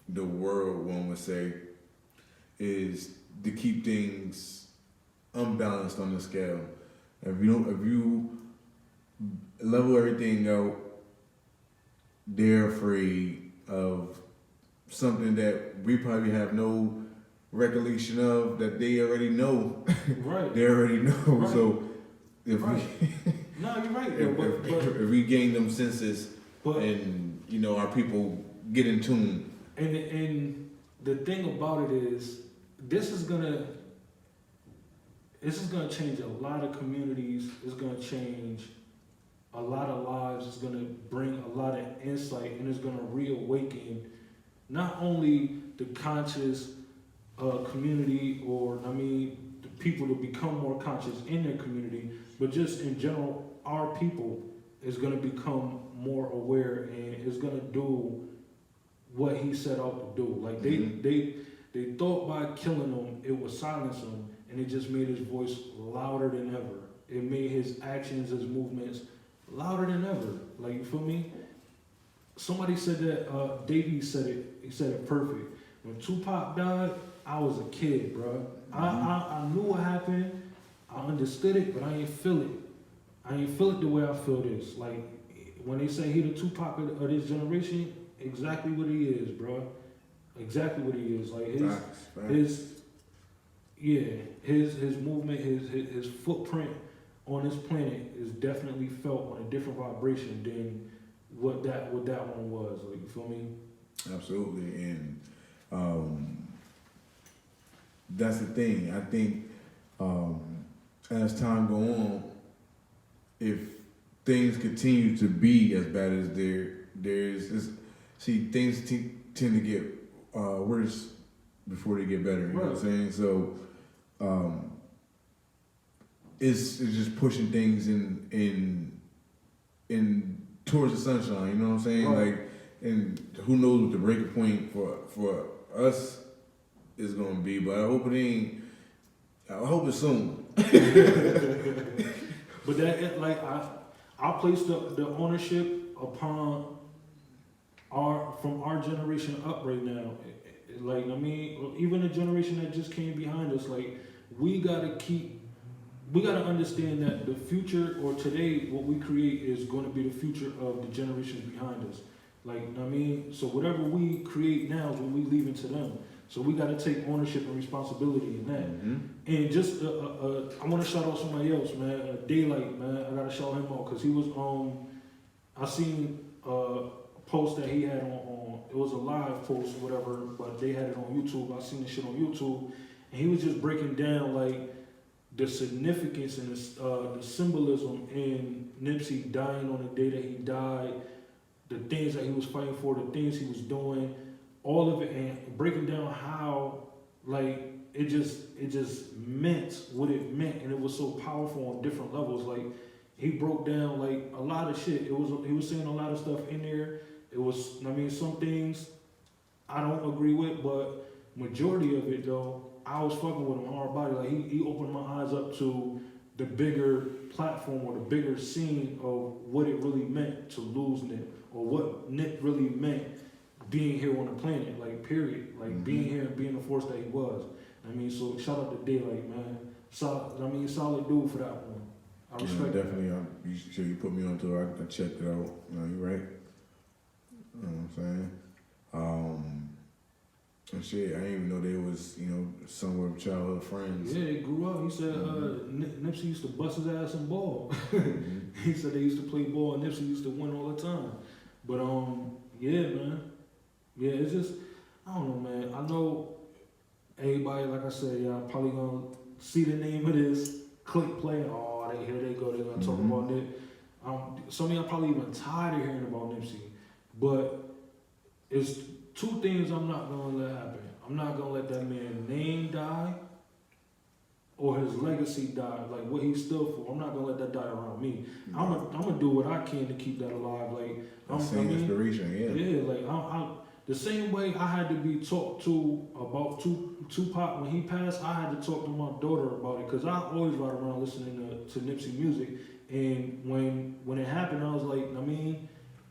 the world, one would say, is to keep things unbalanced on the scale. If you level everything out, they're afraid of something that we probably have no recollection of, that they already know. Right. They already know. Right. So if no, you're right. If we gain them senses, and our people get in tune. And the thing about it is, this is gonna change a lot of communities. It's gonna change a lot of lives. It's gonna bring a lot of insight, and it's gonna reawaken not only the conscious community, or the people to become more conscious in their community, but just in general, our people is gonna become more aware, and is gonna do what he set out to do. Like, they thought by killing him it would silence him, and it just made his voice louder than ever. It made his actions, his movements louder than ever. Like, you feel me? Somebody said that, Davey said it. He said it perfect. When Tupac died, I was a kid, bro. I knew what happened. I understood it, but I ain't feel it. I ain't feel it the way I feel this. Like, when they say he the Tupac of this generation, exactly what he is, bro. Exactly what he is. Like, his movement, his footprint on this planet is definitely felt on a different vibration than what that one was. Like, you feel me? Absolutely. And that's the thing. I think as time go on, if things continue to be as bad as things tend to get worse before they get better. You know what I'm saying? So it's just pushing things in towards the sunshine. You know what I'm saying? Right. Like, and who knows what the breaking point for us is gonna be? But I hope it ain't. I hope it's soon. But that, like, I place the ownership upon from our generation up right now. Like, even the generation that just came behind us, like, we gotta understand that the future, or today, what we create is going to be the future of the generations behind us. Like, so whatever we create now is what we leave into them. So we got to take ownership and responsibility in that. Mm-hmm. And just, I want to shout out somebody else, man. Daylight, man. I got to shout him out because he was, I seen a post that he had on, it was a live post or whatever, but they had it on YouTube. I seen the shit on YouTube. And he was just breaking down, like, the significance and the symbolism in Nipsey dying on the day that he died, the things that he was fighting for, the things he was doing, all of it, and breaking down how, like, it just meant what it meant, and it was so powerful on different levels. Like, he broke down, like, a lot of shit. He was saying a lot of stuff in there. It was, I mean, some things I don't agree with, but majority of it, though, I was fucking with him hard body. Like, he opened my eyes up to the bigger platform or the bigger scene of what it really meant to lose Nip, or what Nip really meant being here on the planet, like, period. Like, being here and being the force that he was. I mean, so shout out to Daylight, man. Solid dude for that one. I respect that. Definitely. You sure you put me onto it? I checked it out. You right. You know what I'm saying? And shit, I didn't even know they was, somewhere of childhood friends. Yeah, they grew up. He said Nipsey used to bust his ass in ball. He said they used to play ball and Nipsey used to win all the time. But yeah, man. Yeah, it's just, I don't know, man. I know everybody, like I said, y'all probably gonna see the name of this, click play. Oh, here they go. They're gonna talk about Nip. Some of y'all probably even tired of hearing about Nipsey. But it's two things I'm not gonna let happen. I'm not gonna let that man's name die or his legacy die, like what he stood for. I'm not gonna let that die around me. I'm gonna do what I can to keep that alive. Like, inspiration, yeah. Yeah, like I'm the same way I had to be talked to about Tupac when he passed. I had to talk to my daughter about it because I always ride around listening to Nipsey music. And when it happened, I was like,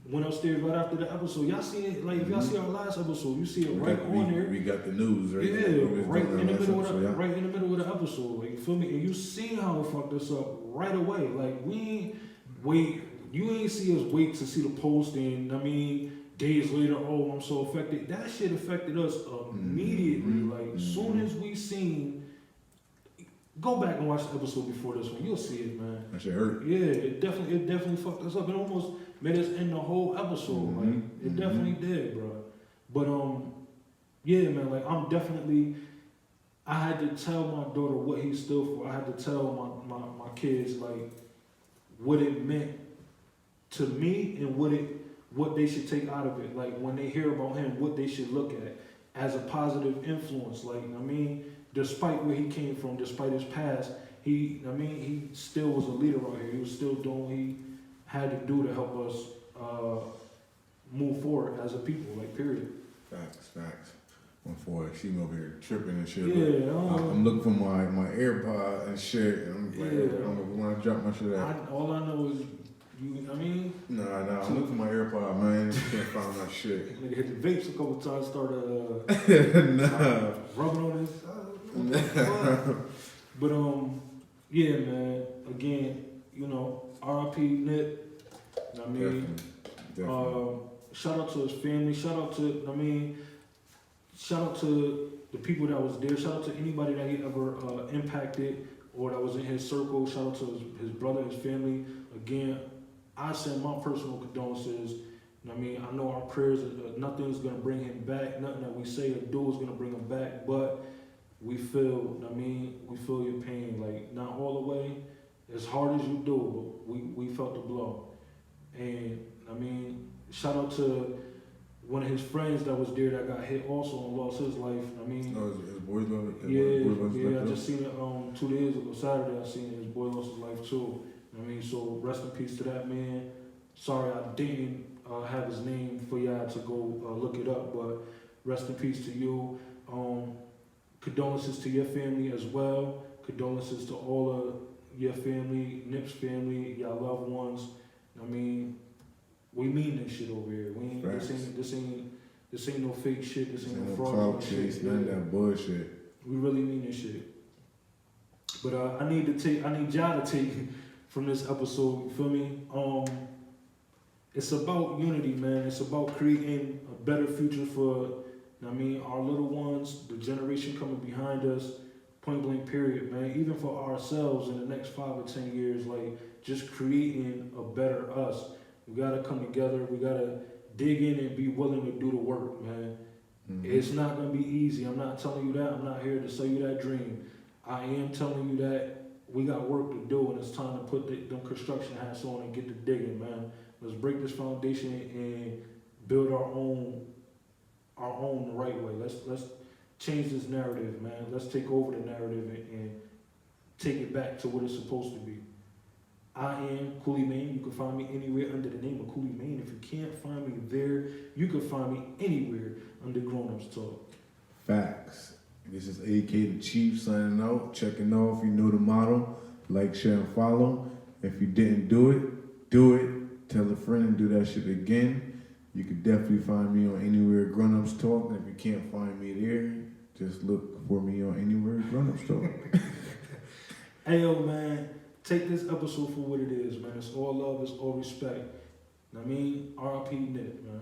went upstairs right after the episode. Y'all see it, like, if y'all see our last episode, you see it on there. We got the news, right? Yeah, right in the middle of the episode. Like, you feel me? And you seen how it fucked us up right away. Like, you ain't see us wait to see the post, and days later, oh, I'm so affected. That shit affected us immediately. Like, soon as we seen. Go back and watch the episode before this one. You'll see it, man. That shit hurt. Yeah, it definitely fucked us up. It almost made us end the whole episode. Like, it definitely did, bro. But yeah, man. Like, I had to tell my daughter what he stood for. I had to tell my kids, like, what it meant to me and what they should take out of it. Like, when they hear about him, what they should look at as a positive influence. Like, despite where he came from, despite his past, he still was a leader out here. He was still doing what he had to do to help us move forward as a people, like, period. Facts. Before she over here tripping and shit. Yeah, I'm looking for my AirPod and shit. And I'm like, yeah. when I drop my shit out. All I know is, Nah, I'm looking for my AirPod, man. I can't find my shit. Nigga hit the vapes a couple times, started rubbing on his. But yeah, man. Again, R.I.P Nip. Definitely. Shout out to his family. Shout out to the people that was there. Shout out to anybody that he ever impacted or that was in his circle. Shout out to his brother, his family. Again, I send my personal condolences. I know our prayers. Nothing's gonna bring him back. Nothing that we say or do is gonna bring him back. But we feel, we feel your pain. Like, not all the way, as hard as you do, but we felt the blow. And shout out to one of his friends that was there that got hit also and lost his life. His boy lost Yeah, I just seen it 2 days ago, Saturday. I seen it. His boy lost his life too. So rest in peace to that man. Sorry I didn't have his name for y'all to go look it up, but rest in peace to you. Condolences to your family as well. Condolences to all of your family, Nip's family, y'all loved ones. We mean this shit over here. This ain't no fake shit. This ain't no fraud shit. None of that bullshit. We really mean this shit. But I need y'all to take from this episode. You feel me? It's about unity, man. It's about creating a better future for I mean, our little ones, the generation coming behind us, point blank period, man. Even for ourselves in the next 5 or 10 years, like just creating a better us. We gotta come together. We gotta dig in and be willing to do the work, man. Mm-hmm. It's not gonna be easy. I'm not telling you that. I'm not here to sell you that dream. I am telling you that we got work to do, and it's time to put them construction hats on and get to digging, man. Let's break this foundation and build our own the right way. Let's change this narrative, man. Let's take over the narrative and take it back to what it's supposed to be. I am Coolie Maine. You can find me anywhere under the name of Coolie Maine. If you can't find me there, you can find me anywhere under Grownups Talk. Facts. This is AK the Chief signing out, checking off. You know the motto. Like, share, and follow. If you didn't do it, do it. Tell a friend and do that shit again. You can definitely find me on anywhere Grownups Talk. And if you can't find me there, just look for me on anywhere Grownups Talk. Hey, yo, man. Take this episode for what it is, man. It's all love, it's all respect. I mean, R.I.P Nip, man.